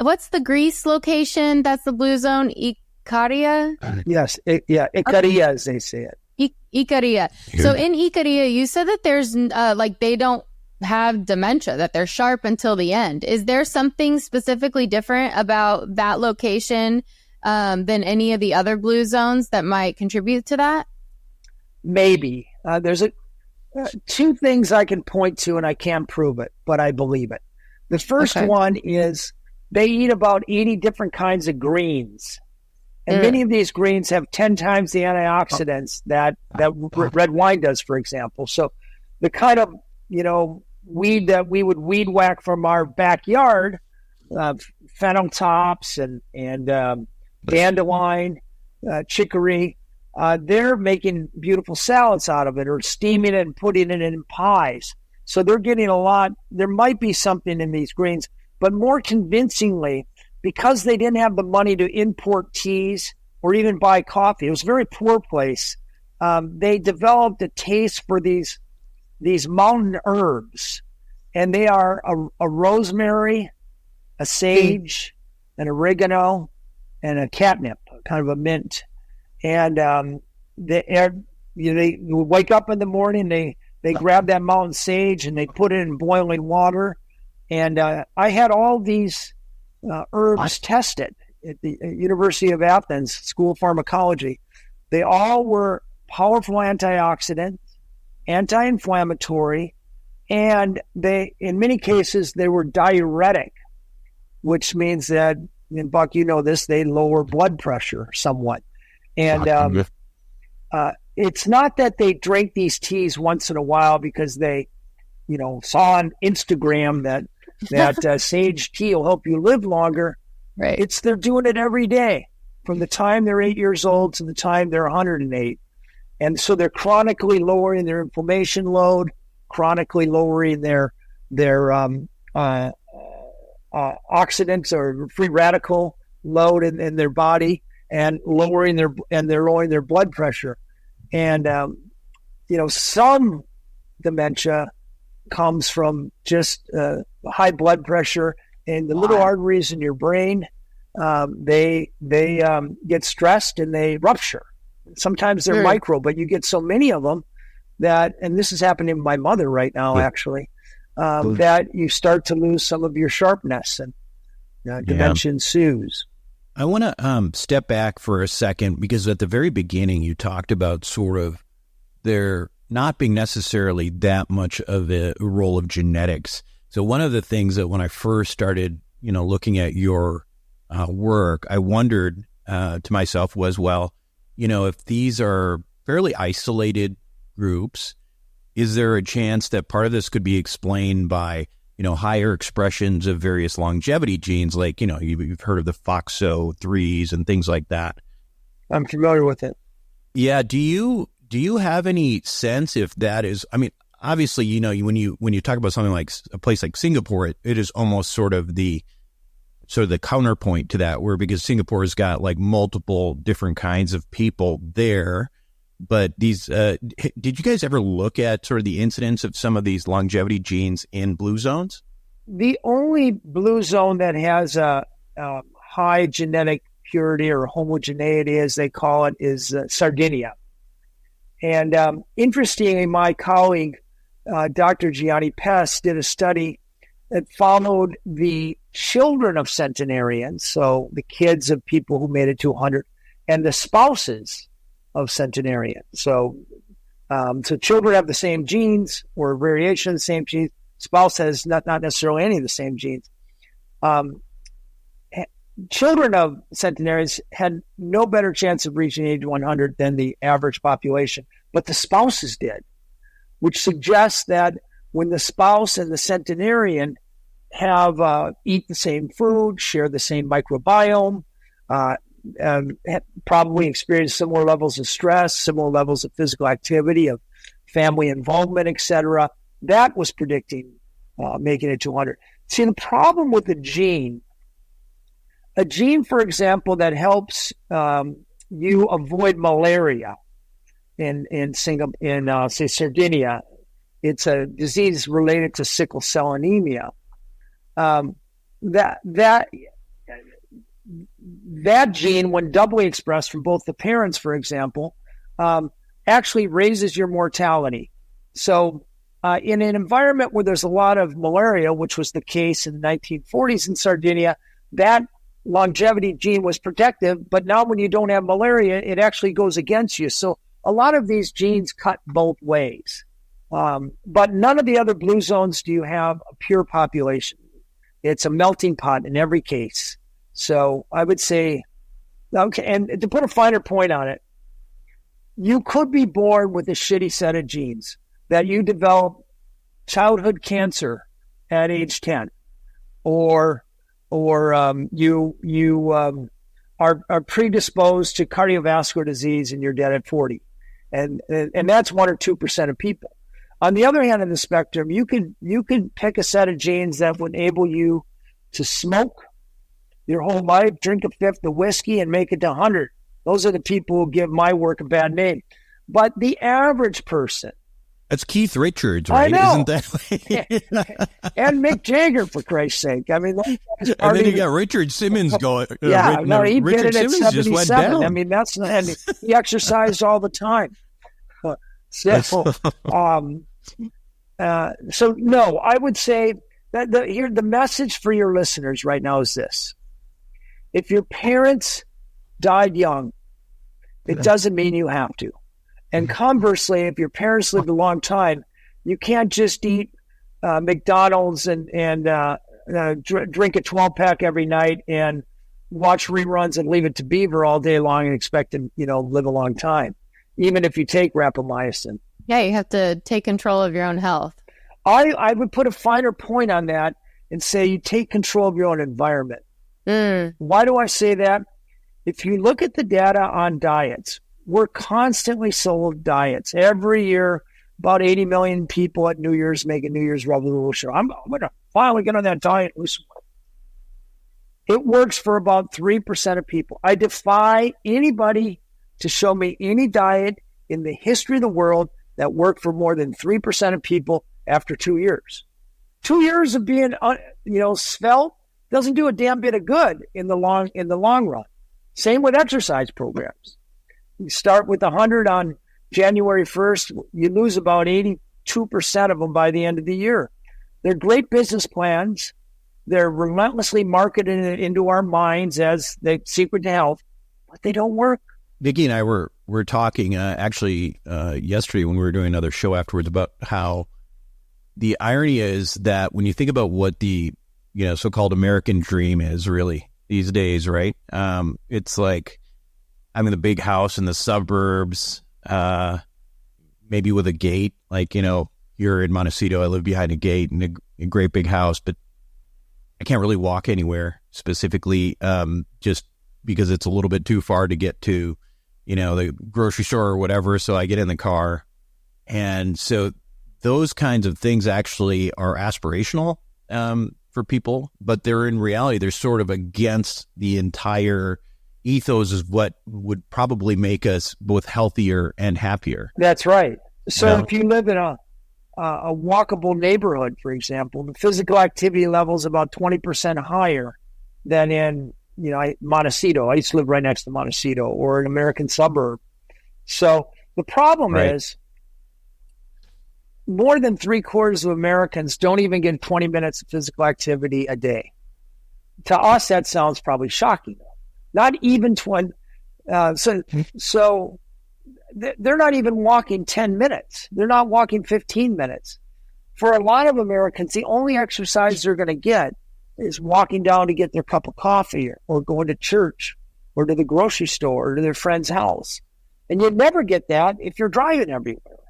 what's the Greece location? That's the blue zone, Ikaria? Yes. Ikaria, as they say it. Ikaria. So in Ikaria, you said that there's they don't have dementia, that they're sharp until the end. Is there something specifically different about that location than any of the other blue zones that might contribute to that? Maybe. There's two things I can point to, and I can't prove it, but I believe it. The first one is they eat about 80 different kinds of greens. And many of these greens have 10 times the antioxidants that red wine does, for example. So the kind of, weed that we would weed whack from our backyard, fennel tops and dandelion, chicory, they're making beautiful salads out of it, or steaming it and putting it in pies. So they're getting a lot. There might be something in these greens, but more convincingly, because they didn't have the money to import teas or even buy coffee, it was a very poor place. They developed a taste for these mountain herbs, and they are a rosemary, a sage, an oregano, and a catnip, kind of a mint. And they wake up in the morning, they grab that mountain sage and they put it in boiling water. And I had all these herbs tested at the University of Athens School of Pharmacology. They all were powerful antioxidants, anti-inflammatory, and in many cases, they were diuretic, which means that, and Buck, you know this, they lower blood pressure somewhat. And it's not that they drink these teas once in a while because they, saw on Instagram that sage tea will help you live longer. Right. They're doing it every day from the time they're 8 years old to the time they're 108. And so they're chronically lowering their inflammation load, chronically lowering their oxidants or free radical load in their body, and lowering their blood pressure. And some dementia comes from just high blood pressure and the little arteries in your brain. They get stressed and they rupture. Sometimes they're micro, but you get so many of them that, and this is happening to my mother right now, actually, that you start to lose some of your sharpness, and dementia ensues. I want to step back for a second, because at the very beginning you talked about sort of there not being necessarily that much of a role of genetics. So one of the things that when I first started, looking at your work, I wondered to myself was, if these are fairly isolated groups, is there a chance that part of this could be explained by, higher expressions of various longevity genes, like, you've heard of the FOXO3s and things like that? I'm familiar with it. Yeah. Do you have any sense if that is, obviously, when you talk about something like a place like Singapore, it is almost sort of the counterpoint to that, where, because Singapore has got like multiple different kinds of people there. But these, did you guys ever look at sort of the incidence of some of these longevity genes in blue zones? The only blue zone that has a high genetic purity or homogeneity, as they call it, is Sardinia. And interestingly, my colleague, Dr. Gianni Pes, did a study that followed the children of centenarians, so the kids of people who made it to 100, and the spouses of centenarians. So children have the same genes or a variation of the same genes. Spouse has not necessarily any of the same genes. Children of centenarians had no better chance of reaching age 100 than the average population, but the spouses did, which suggests that when the spouse and the centenarian have eat the same food, share the same microbiome, probably experience similar levels of stress, similar levels of physical activity, of family involvement, etc., that was predicting making it to 100. See, the problem with a gene, for example, that helps you avoid malaria in say Sardinia, it's a disease related to sickle cell anemia. That gene, when doubly expressed from both the parents, for example, actually raises your mortality. So in an environment where there's a lot of malaria, which was the case in the 1940s in Sardinia, that longevity gene was protective, but now when you don't have malaria, it actually goes against you. So a lot of these genes cut both ways. But none of the other blue zones do you have a pure population. It's a melting pot in every case. So I would say Okay, and to put a finer point on it, you could be born with a shitty set of genes that you develop childhood cancer at age 10, or you are predisposed to cardiovascular disease and you're dead at 40, and that's 1 or 2% of people. On the other hand of the spectrum, you can pick a set of genes that would enable you to smoke your whole life, drink a fifth of whiskey, and make it to 100. Those are the people who give my work a bad name. But the average person, That's Keith Richards, right? I know. Isn't that? and Mick Jagger, for Christ's sake. I mean, and then you got Richard Simmons going. Yeah, he Richard did it at Simmons just went 77. down. I mean, and he exercised all the time. So no, I would say that the message for your listeners right now is this: if your parents died young, it doesn't mean you have to. And conversely, if your parents lived a long time, you can't just eat McDonald's and drink a 12-pack every night and watch reruns and leave it to Beaver all day long and expect to live a long time, even if you take rapamycin. Yeah, you have to take control of your own health. I would put a finer point on that and say you take control of your own environment. Why do I say that? If you look at the data on diets, we're constantly sold diets. Every year, about 80 million people at New Year's make a New Year's resolution. I'm going to finally get on that diet. It works for about 3% of people. I defy anybody to show me any diet in the history of the world that worked for more than 3% of people after 2 years. 2 years of being, svelte doesn't do a damn bit of good in the long run. Same with exercise programs. You start with 100 on January 1st, you lose about 82% of them by the end of the year. They're great business plans. They're relentlessly marketed into our minds as the secret to health, but they don't work. Nikki and I were talking yesterday when we were doing another show afterwards about how the irony is that when you think about what the so-called American dream is really these days, right? It's like I'm in the big house in the suburbs, maybe with a gate. Like, you're in Montecito, I live behind a gate and a great big house, but I can't really walk anywhere specifically, just because it's a little bit too far to get to, the grocery store or whatever. So I get in the car. And so those kinds of things actually are aspirational for people, but they're in reality, they're sort of against the entire ethos is what would probably make us both healthier and happier. That's right. So if you live in a walkable neighborhood, for example, the physical activity level is about 20% higher than in, Montecito. I used to live right next to Montecito, or an American suburb. So the problem is more than 3/4 of Americans don't even get 20 minutes of physical activity a day. To us, that sounds probably shocking. Not even 20. So they're not even walking 10 minutes. They're not walking 15 minutes. For a lot of Americans, the only exercise they're going to get is walking down to get their cup of coffee or going to church or to the grocery store or to their friend's house. And you never get that if you're driving everywhere.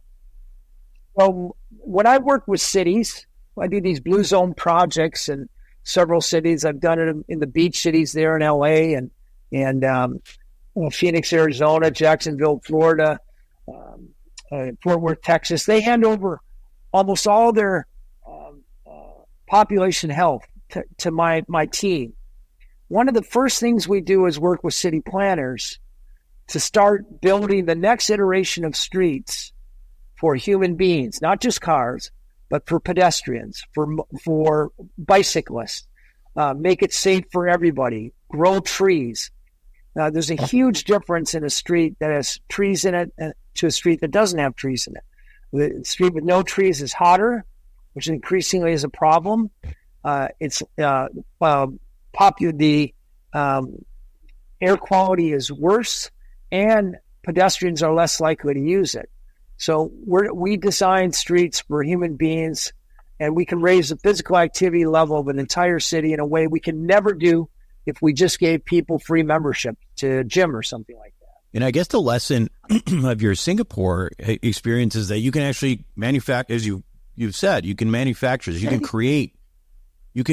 So when I work with cities, I do these blue zone projects in several cities. I've done it in the beach cities there in LA and Phoenix, Arizona, Jacksonville, Florida, Fort Worth, Texas. They hand over almost all their population health to my team. One of the first things we do is work with city planners to start building the next iteration of streets for human beings, not just cars, but for pedestrians, for bicyclists. Make it safe for everybody. Grow trees. There's a huge difference in a street that has trees in it to a street that doesn't have trees in it. The street with no trees is hotter, which increasingly is a problem. The air quality is worse, and pedestrians are less likely to use it. So we design streets for human beings, and we can raise the physical activity level of an entire city in a way we can never do if we just gave people free membership to a gym or something like that. And I guess the lesson of your Singapore experience is that you can actually manufacture, as you've said, you can manufacture this, you can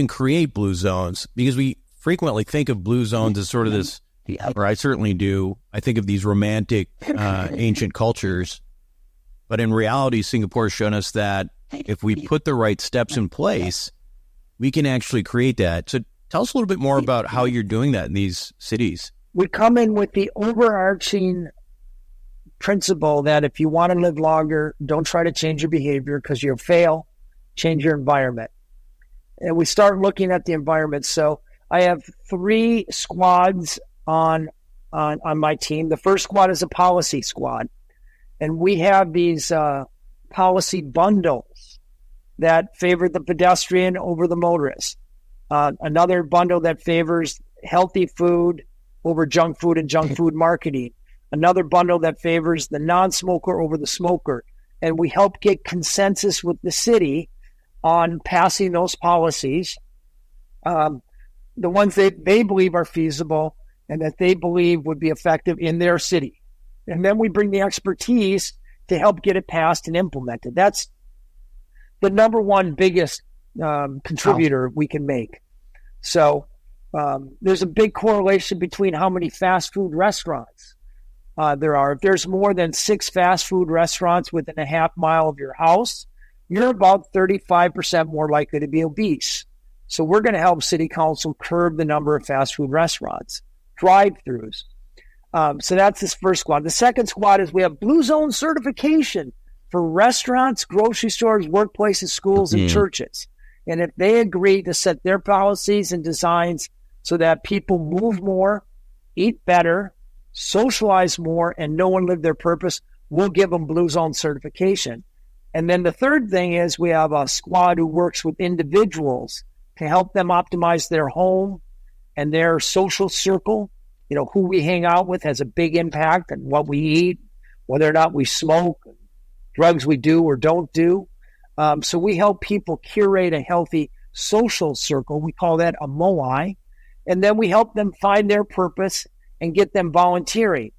create blue zones, because we frequently think of blue zones as sort of this, or I certainly do. I think of these romantic ancient cultures, but in reality, Singapore has shown us that if we put the right steps in place, we can actually create that. So tell us a little bit more about how you're doing that in these cities. We come in with the overarching principle that if you want to live longer, don't try to change your behavior, because you'll fail. Change your environment. And we start looking at the environment. So I have 3 squads on my team. The first squad is a policy squad. And we have these policy bundles that favor the pedestrian over the motorist. Another bundle that favors healthy food over junk food and junk food marketing. Another bundle that favors the non-smoker over the smoker. And we help get consensus with the city on passing those policies, the ones that they believe are feasible and that they believe would be effective in their city. And then we bring the expertise to help get it passed and implemented. That's the number one biggest contributor we can make. So there's a big correlation between how many fast food restaurants there are. If there's more than 6 fast food restaurants within a half mile of your house, you're about 35% more likely to be obese. So we're going to help City Council curb the number of fast food restaurants, drive-thrus. So that's this first squad. The second squad is we have Blue Zone certification for restaurants, grocery stores, workplaces, schools, and churches. And if they agree to set their policies and designs so that people move more, eat better, socialize more, and know and live their purpose, we'll give them Blue Zone certification. And then the third thing is we have a squad who works with individuals to help them optimize their home and their social circle. You know, who we hang out with has a big impact on what we eat, whether or not we smoke, drugs we do or don't do. So we help people curate a healthy social circle. We call that a MOI. And then we help them find their purpose and get them volunteering.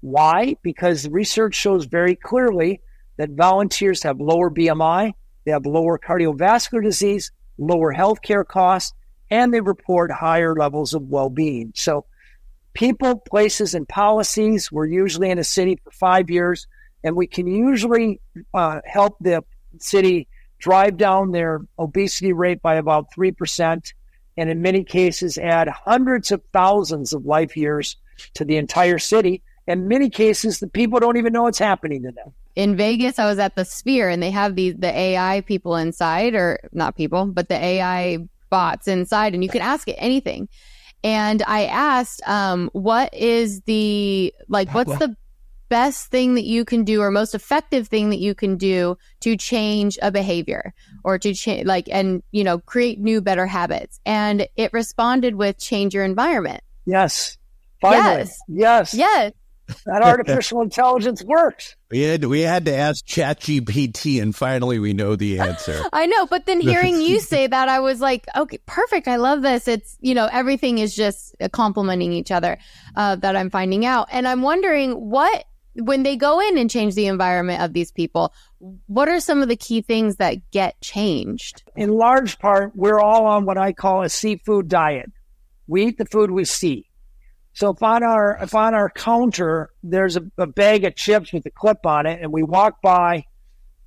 Why? Because research shows very clearly that volunteers have lower BMI, they have lower cardiovascular disease, lower healthcare costs, and they report higher levels of well-being. So people, places, and policies, we're usually in a city for 5 years, and we can usually help the city drive down their obesity rate by about 3%, and in many cases add hundreds of thousands of life years to the entire city. In many cases, the people don't even know it's happening to them. In Vegas, I was at the Sphere, and they have the AI people inside, or not people, but the AI bots inside, and you can ask it anything. And I asked, what's the best thing that you can do, or most effective thing that you can do to change a behavior, or to change, create new, better habits? And it responded with change your environment. Yes. Finally. Yes. That artificial intelligence works. We had to ask ChatGPT, and finally we know the answer. I know, but then hearing you say that, I was like, okay, perfect. I love this. It's, everything is just complementing each other that I'm finding out. And I'm wondering when they go in and change the environment of these people, what are some of the key things that get changed? In large part, we're all on what I call a seafood diet. We eat the food we see. So if on our counter, there's a bag of chips with a clip on it, and we walk by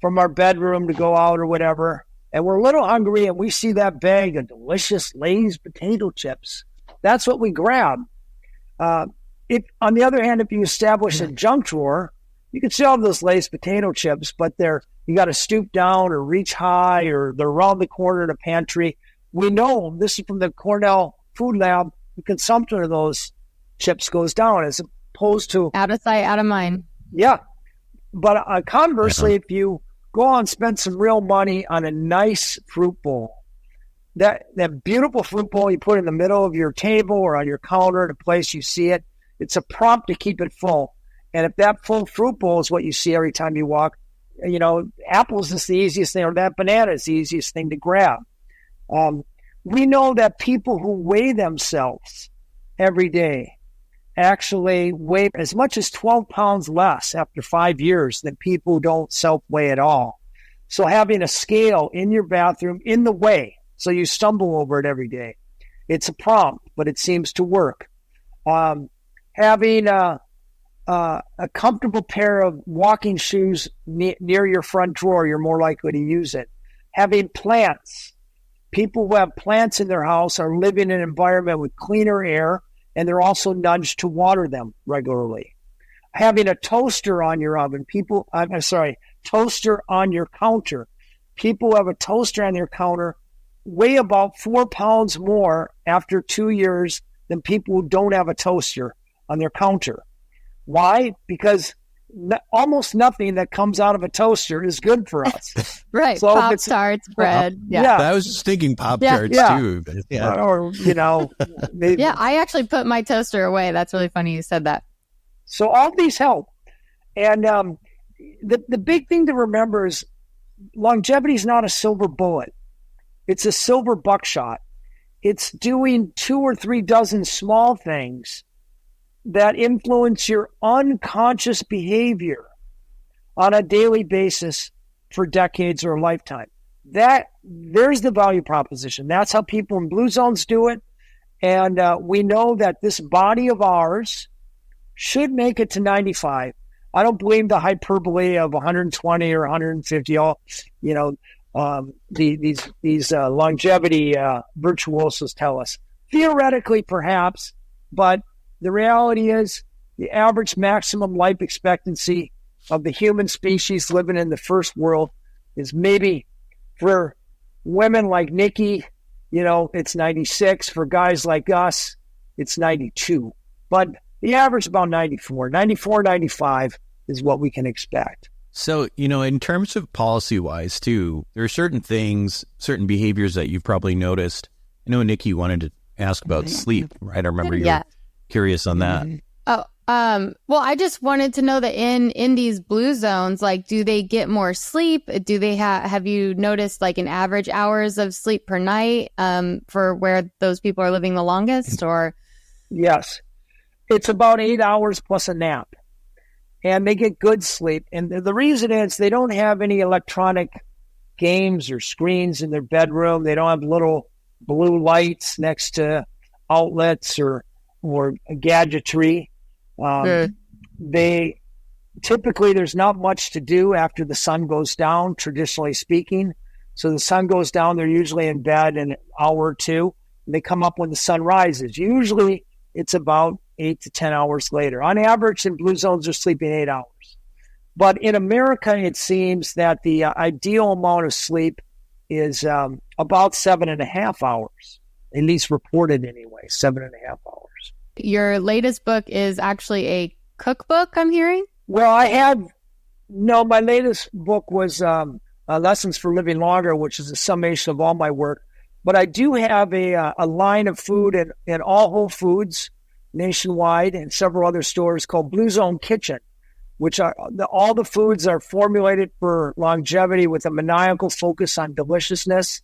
from our bedroom to go out or whatever, and we're a little hungry, and we see that bag of delicious Lay's potato chips, that's what we grab. If, on the other hand, if you establish a junk drawer, you can still have those Lay's potato chips, but you got to stoop down or reach high, or they're around the corner in a pantry. We know, this is from the Cornell Food Lab, the consumption of those chips goes down, as opposed to out of sight, out of mind. Yeah. But conversely, if you go out and spend some real money on a nice fruit bowl, that beautiful fruit bowl you put in the middle of your table or on your counter at a place you see it, it's a prompt to keep it full. And if that full fruit bowl is what you see every time you walk, apples is the easiest thing, or that banana is the easiest thing to grab. we know that people who weigh themselves every day actually weigh as much as 12 pounds less after 5 years than people who don't self-weigh at all. So having a scale in your bathroom in the way, so you stumble over it every day, it's a prompt, but it seems to work. Having a comfortable pair of walking shoes near your front drawer, you're more likely to use it. Having plants. People who have plants in their house are living in an environment with cleaner air, and they're also nudged to water them regularly. Having a toaster on your oven. Toaster on your counter. People who have a toaster on their counter weigh about 4 pounds more after 2 years than people who don't have a toaster on their counter. Why? Because almost nothing that comes out of a toaster is good for us. Right. So Pop-Tarts, bread. I was just thinking Pop-Tarts too. But Or, maybe. Yeah, I actually put my toaster away. That's really funny you said that. So all these help. And the big thing to remember is longevity is not a silver bullet. It's a silver buckshot. It's doing 2 or 3 dozen small things that influence your unconscious behavior on a daily basis for decades or a lifetime. There's the value proposition. That's how people in blue zones do it. And we know that this body of ours should make it to 95. I don't blame the hyperbole of 120 or 150. These longevity virtuosos tell us. Theoretically, perhaps, but the reality is the average maximum life expectancy of the human species living in the first world is maybe, for women like Nikki, it's 96. For guys like us, it's 92. But the average is about 94. 94, 95 is what we can expect. So, in terms of policy-wise, too, there are certain things, certain behaviors that you've probably noticed. I know Nikki wanted to ask about sleep, right? I remember you were curious on that. Oh, well, I just wanted to know that in these blue zones, like, do they get more sleep? Do they have you noticed like an average hours of sleep per night for where those people are living the longest? Or yes, it's about 8 hours plus a nap, and they get good sleep. And the reason is they don't have any electronic games or screens in their bedroom. They don't have little blue lights next to outlets or gadgetry. They typically, there's not much to do after the sun goes down, traditionally speaking. So the sun goes down, they're usually in bed in an hour or two. And they come up when the sun rises. Usually it's about 8 to 10 hours later. On average, in blue zones, they're sleeping 8 hours. But in America, it seems that the ideal amount of sleep is about 7.5 hours, at least reported anyway, 7.5 hours. Your latest book is actually a cookbook, I'm hearing? Well, my latest book was Lessons for Living Longer, which is a summation of all my work. But I do have a line of food in all Whole Foods nationwide and several other stores called Blue Zone Kitchen, which are all the foods are formulated for longevity with a maniacal focus on deliciousness.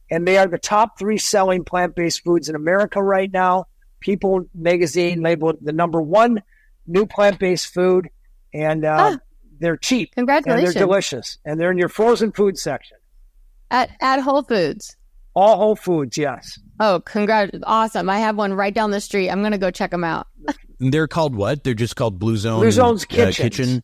And they are the top 3 selling plant-based foods in America right now. People magazine labeled the #1 new plant-based food, and they're cheap. Congratulations. And they're delicious. And they're in your frozen food section. At Whole Foods? All Whole Foods, yes. Oh, awesome. I have one right down the street. I'm going to go check them out. And they're called what? They're just called Blue Zone? Blue Zone's Kitchen?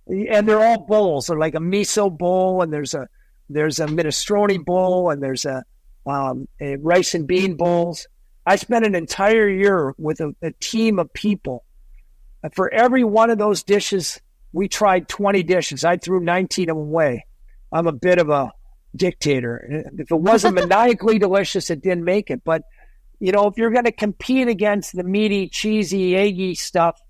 And they're all bowls. They're like a miso bowl, and there's a minestrone bowl, and there's a rice and bean bowls. I spent an entire year with a team of people. For every one of those dishes, we tried 20 dishes. I threw 19 of them away. I'm a bit of a dictator. If it wasn't maniacally delicious, it didn't make it. But, if you're going to compete against the meaty, cheesy, eggy stuff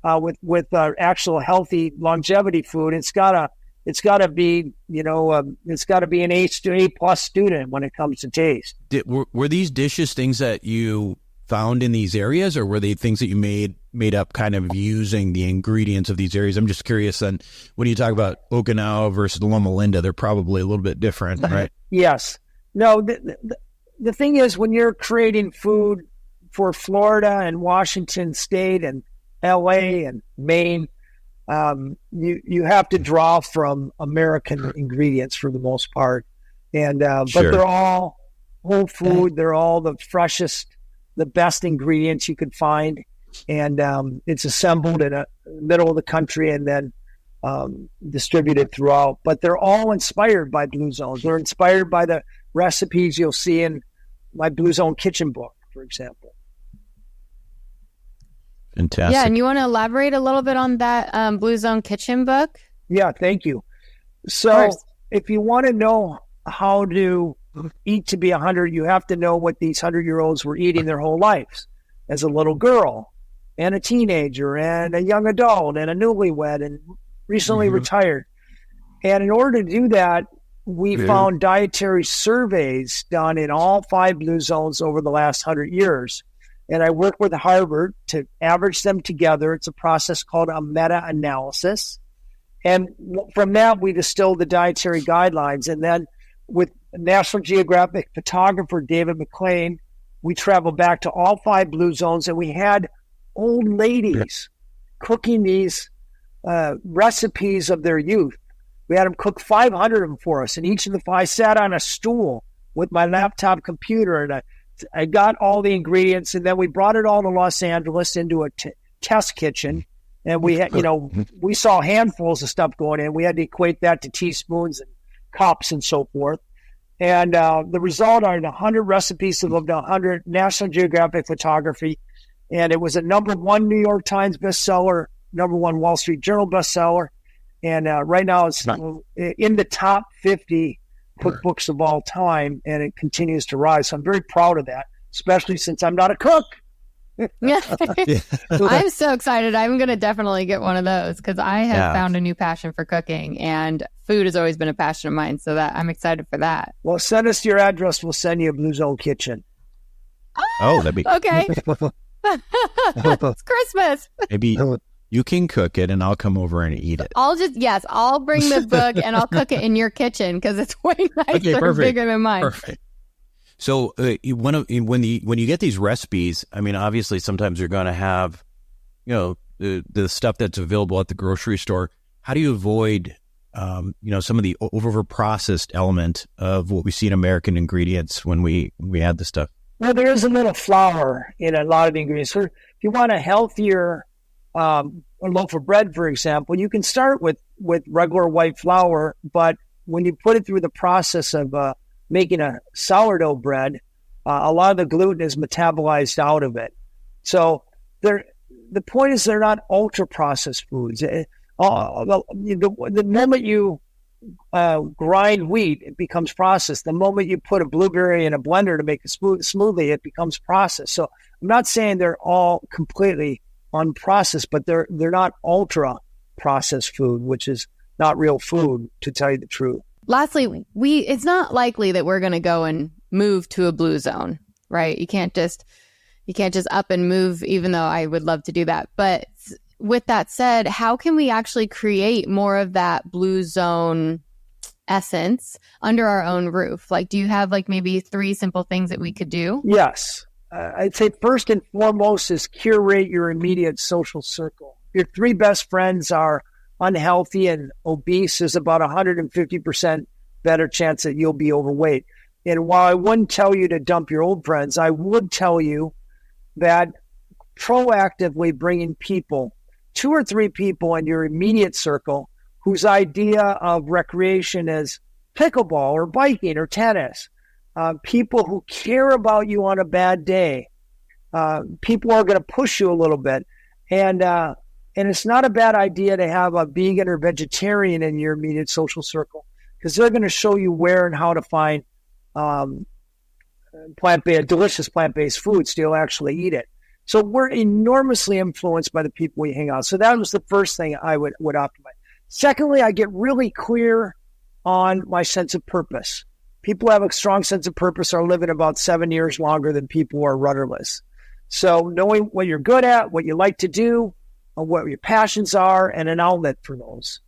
with actual healthy longevity food, it's got to be an A+ student when it comes to taste. Were these dishes things that you found in these areas, or were they things that you made up kind of using the ingredients of these areas? I'm just curious. And when you talk about Okinawa versus Loma Linda, they're probably a little bit different, right? Yes. No, the thing is, when you're creating food for Florida and Washington State and LA and Maine, you have to draw from American ingredients for the most part. And but they're all whole food. They're all the freshest, the best ingredients you could find. And it's assembled in the middle of the country and then distributed throughout. But they're all inspired by Blue Zones. They're inspired by the recipes you'll see in my Blue Zone kitchen book, for example. Fantastic. Yeah, and you want to elaborate a little bit on that Blue Zone kitchen book? Yeah, thank you. So if you want to know how to eat to be 100, you have to know what these 100-year-olds were eating their whole lives as a little girl and a teenager and a young adult and a newlywed and recently retired. And in order to do that, we found dietary surveys done in all 5 Blue Zones over the last 100 years. And I worked with Harvard to average them together. It's a process called a meta-analysis. And from that, we distilled the dietary guidelines. And then with National Geographic photographer David McLean, we traveled back to all 5 Blue Zones, and we had old ladies cooking these recipes of their youth. We had them cook 500 of them for us. And each of the 5 sat on a stool with my laptop computer, and I got all the ingredients, and then we brought it all to Los Angeles into a test kitchen. And we had, we saw handfuls of stuff going in. We had to equate that to teaspoons and cups and so forth. And the result are 100 recipes of the 100 National Geographic photography. And it was a #1 New York Times bestseller, #1 Wall Street Journal bestseller. And right now it's in the top 50 cookbooks of all time, and it continues to rise. So I'm very proud of that, especially since I'm not a cook. Yeah. I'm so excited. I'm going to definitely get one of those because I have found a new passion for cooking, and food has always been a passion of mine. So that I'm excited for that. Well, send us your address. We'll send you a Blue Zone kitchen. Oh, that'd be okay. It's Christmas. Maybe you can cook it, and I'll come over and eat it. I'll bring the book and I'll cook it in your kitchen because it's way nicer, bigger than mine. Perfect. So when you get these recipes, I mean, obviously sometimes you're going to have, the stuff that's available at the grocery store. How do you avoid, some of the over processed element of what we see in American ingredients when we add the stuff? Well, there is a little flour in a lot of the ingredients. So if you want a healthier a loaf of bread, for example, you can start with regular white flour, but when you put it through the process of making a sourdough bread, a lot of the gluten is metabolized out of it. So the point is they're not ultra processed foods. The moment you grind wheat, it becomes processed. The moment you put a blueberry in a blender to make a smoothie, it becomes processed. So I'm not saying they're all completely unprocessed, but they're not ultra processed food, which is not real food, to tell you the truth. Lastly, it's not likely that we're going to go and move to a Blue Zone, right? You can't just up and move, even though I would love to do that. But with that said, how can we actually create more of that Blue Zone essence under our own roof? Like, do you have maybe 3 simple things that we could do? Yes. I'd say first and foremost is curate your immediate social circle. Your 3 best friends are unhealthy and obese, there's about 150% better chance that you'll be overweight. And while I wouldn't tell you to dump your old friends, I would tell you that proactively bringing 2 or 3 people in your immediate circle whose idea of recreation is pickleball or biking or tennis, people who care about you on a bad day, people are going to push you a little bit. And it's not a bad idea to have a vegan or vegetarian in your immediate social circle because they're going to show you where and how to find delicious plant-based foods so you'll actually eat it. So we're enormously influenced by the people we hang out. So that was the first thing I would optimize. Secondly, I get really clear on my sense of purpose. People who have a strong sense of purpose are living about 7 years longer than people who are rudderless. So knowing what you're good at, what you like to do, what your passions are, and an outlet for those.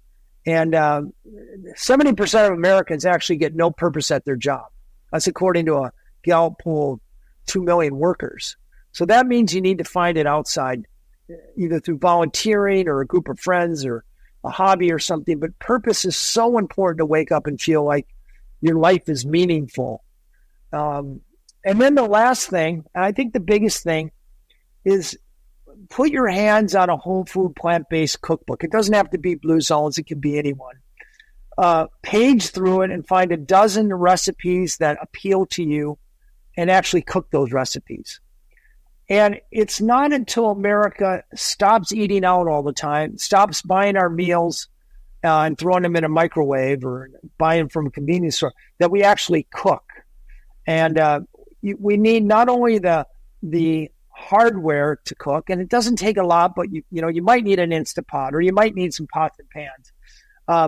And 70% of Americans actually get no purpose at their job. That's according to a Gallup poll 2 million workers. So that means you need to find it outside, either through volunteering or a group of friends or a hobby or something. But purpose is so important to wake up and feel like your life is meaningful. And then the last thing, and I think the biggest thing, is put your hands on a whole food plant-based cookbook. It doesn't have to be Blue Zones. It can be anyone. Page through it and find a dozen recipes that appeal to you and actually cook those recipes. And it's not until America stops eating out all the time, stops buying our meals and throwing them in a microwave or buying from a convenience store, that we actually cook. And we need not only the hardware to cook, and it doesn't take a lot, but you might need an Instapot or you might need some pots and pans,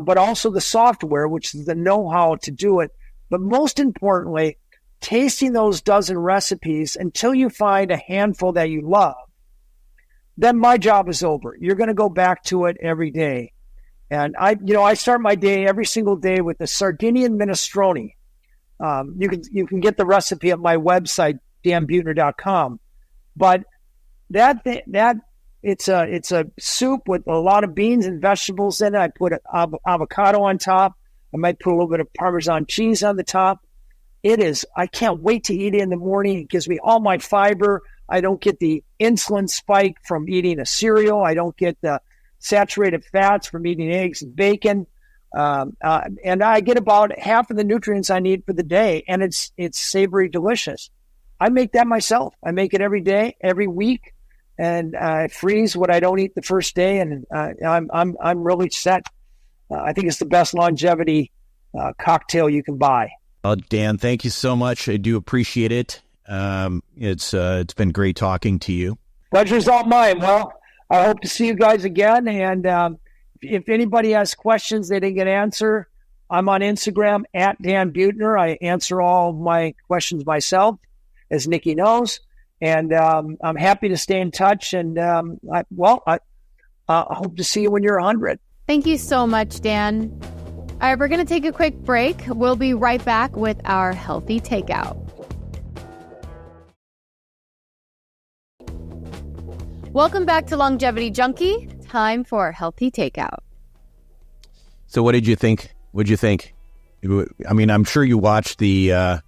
but also the software, which is the know-how to do it. But most importantly, tasting those dozen recipes until you find a handful that you love, then my job is over. You're going to go back to it every day. And I start my day every single day with a Sardinian minestrone. You can get the recipe at my website, danbuettner.com. But that it's a soup with a lot of beans and vegetables in it. I put avocado on top. I might put a little bit of Parmesan cheese on the top. I can't wait to eat it in the morning. It gives me all my fiber. I don't get the insulin spike from eating a cereal. I don't get the saturated fats from eating eggs and bacon. And I get about half of the nutrients I need for the day. And it's savory, delicious. I make that myself. I make it every day, every week. And I freeze what I don't eat the first day. And I'm really set. I think it's the best longevity cocktail you can buy. Dan, thank you so much. I do appreciate it. It's been great talking to you. Pleasure's all mine. Well, I hope to see you guys again. And if anybody has questions they didn't get answered, I'm on Instagram at Dan Buettner. I answer all of my questions myself, as Nikki knows. And I'm happy to stay in touch. And I hope to see you when you're 100. Thank you so much, Dan. All right, we're going to take a quick break. We'll be right back with our healthy takeout. Welcome back to Longevity Junkie. Time for healthy takeout. So what did you think? What'd you think? I mean, I'm sure you watched I'm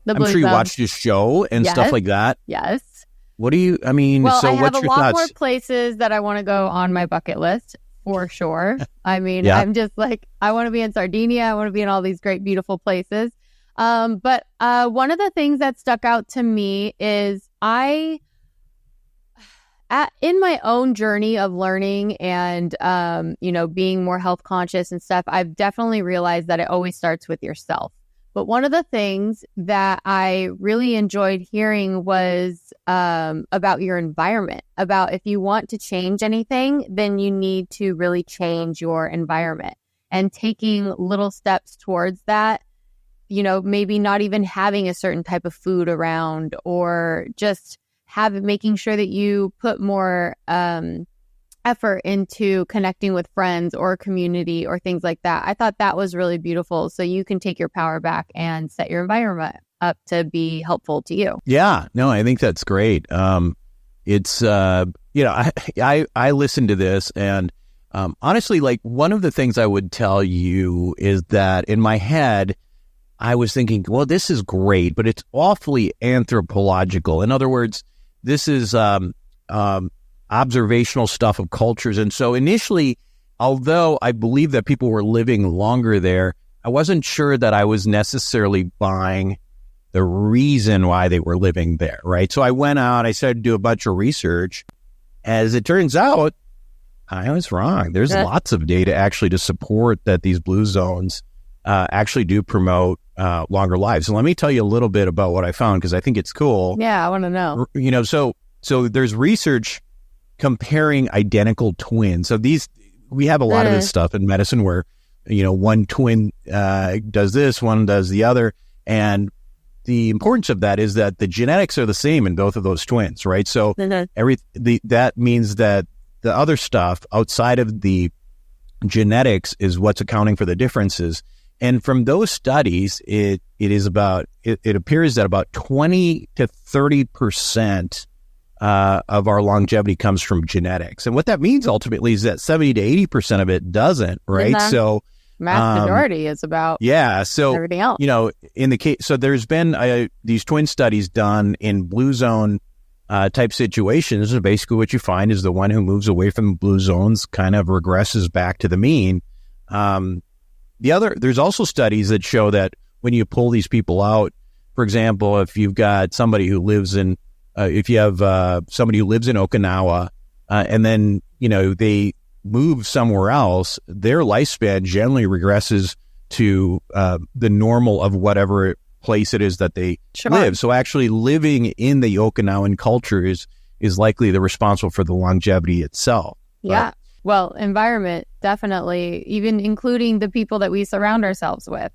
sure you watched his show and stuff like that. Yes. What do you, I mean, well, so I what's have a your lot thoughts? more places that I want to go on my bucket list. For sure. I mean, I'm just like, I want to be in Sardinia. I want to be in all these great, beautiful places. But one of the things that stuck out to me is in my own journey of learning and, being more health conscious and stuff, I've definitely realized that it always starts with yourself. But one of the things that I really enjoyed hearing was about your environment, about if you want to change anything, then you need to really change your environment, and taking little steps towards that, maybe not even having a certain type of food around, or just making sure that you put more effort into connecting with friends or community or things like that. I thought that was really beautiful. So you can take your power back and set your environment up to be helpful to you. Yeah, no, I think that's great. It's, I listened to this and honestly, like one of the things I would tell you is that in my head, I was thinking, well, this is great, but it's awfully anthropological. In other words, this is observational stuff of cultures. And so initially, although I believe that people were living longer there, I wasn't sure that I was necessarily buying the reason why they were living there, right? So I went out, I started to do a bunch of research. As it turns out, I was wrong. There's lots of data actually to support that these blue zones actually do promote longer lives. So let me tell you a little bit about what I found, because I think it's cool. Yeah, I want to know. So there's research comparing identical twins. So we have a lot of this stuff in medicine where, one twin does this, one does the other. And the importance of that is that the genetics are the same in both of those twins, right? So that means that the other stuff outside of the genetics is what's accounting for the differences. And from those studies, it appears that about 20 to 30% of our longevity comes from genetics. And what that means ultimately is that 70 to 80% of it doesn't, right? So mass majority is about so everything else. In the case, so there's been these twin studies done in blue zone type situations. And basically what you find is the one who moves away from the blue zones kind of regresses back to the mean. There's also studies that show that when you pull these people out, for example, if you've got somebody who lives in, if you have somebody who lives in Okinawa, and then, they move somewhere else, their lifespan generally regresses to the normal of whatever place it is that they live. So actually living in the Okinawan culture is likely the responsible for the longevity itself. Yeah. Well, environment, definitely, even including the people that we surround ourselves with,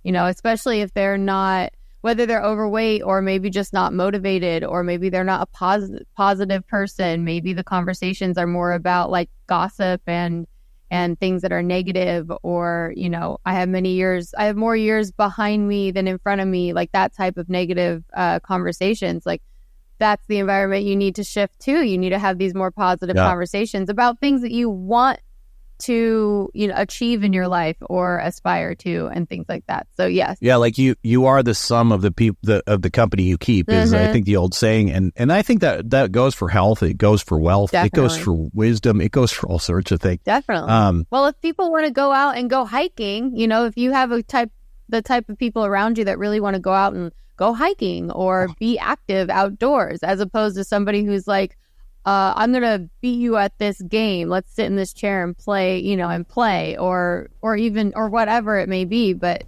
especially if they're not, whether they're overweight or maybe just not motivated, or maybe they're not a positive person. Maybe the conversations are more about like gossip and things that are negative, or, I have more years behind me than in front of me, like that type of negative conversations. Like, that's the environment you need to shift to. You need to have these more positive conversations about things that you want to, achieve in your life or aspire to, and things like that. So yes. Yeah, like you are the sum of the people of the company you keep is I think the old saying, and I think that goes for health, it goes for wealth, It goes for wisdom, it goes for all sorts of things. Definitely. Well, if people want to go out and go hiking, if you have the type of people around you that really want to go out and go hiking or be active outdoors, as opposed to somebody who's like, I'm going to beat you at this game. Let's sit in this chair and play, or whatever it may be. But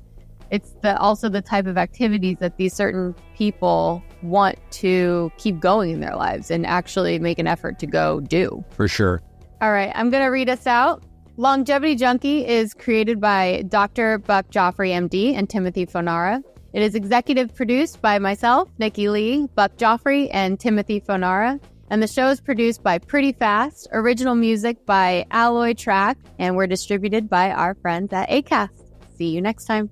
it's also the type of activities that these certain people want to keep going in their lives and actually make an effort to go do. For sure. All right. I'm going to read us out. Longevity Junkie is created by Dr. Buck Joffrey, MD, and Timothy Fonara. It is executive produced by myself, Nikki Lee, Buck Joffrey, and Timothy Fonara. And the show is produced by Pretty Fast, original music by Alloy Track, and we're distributed by our friends at Acast. See you next time.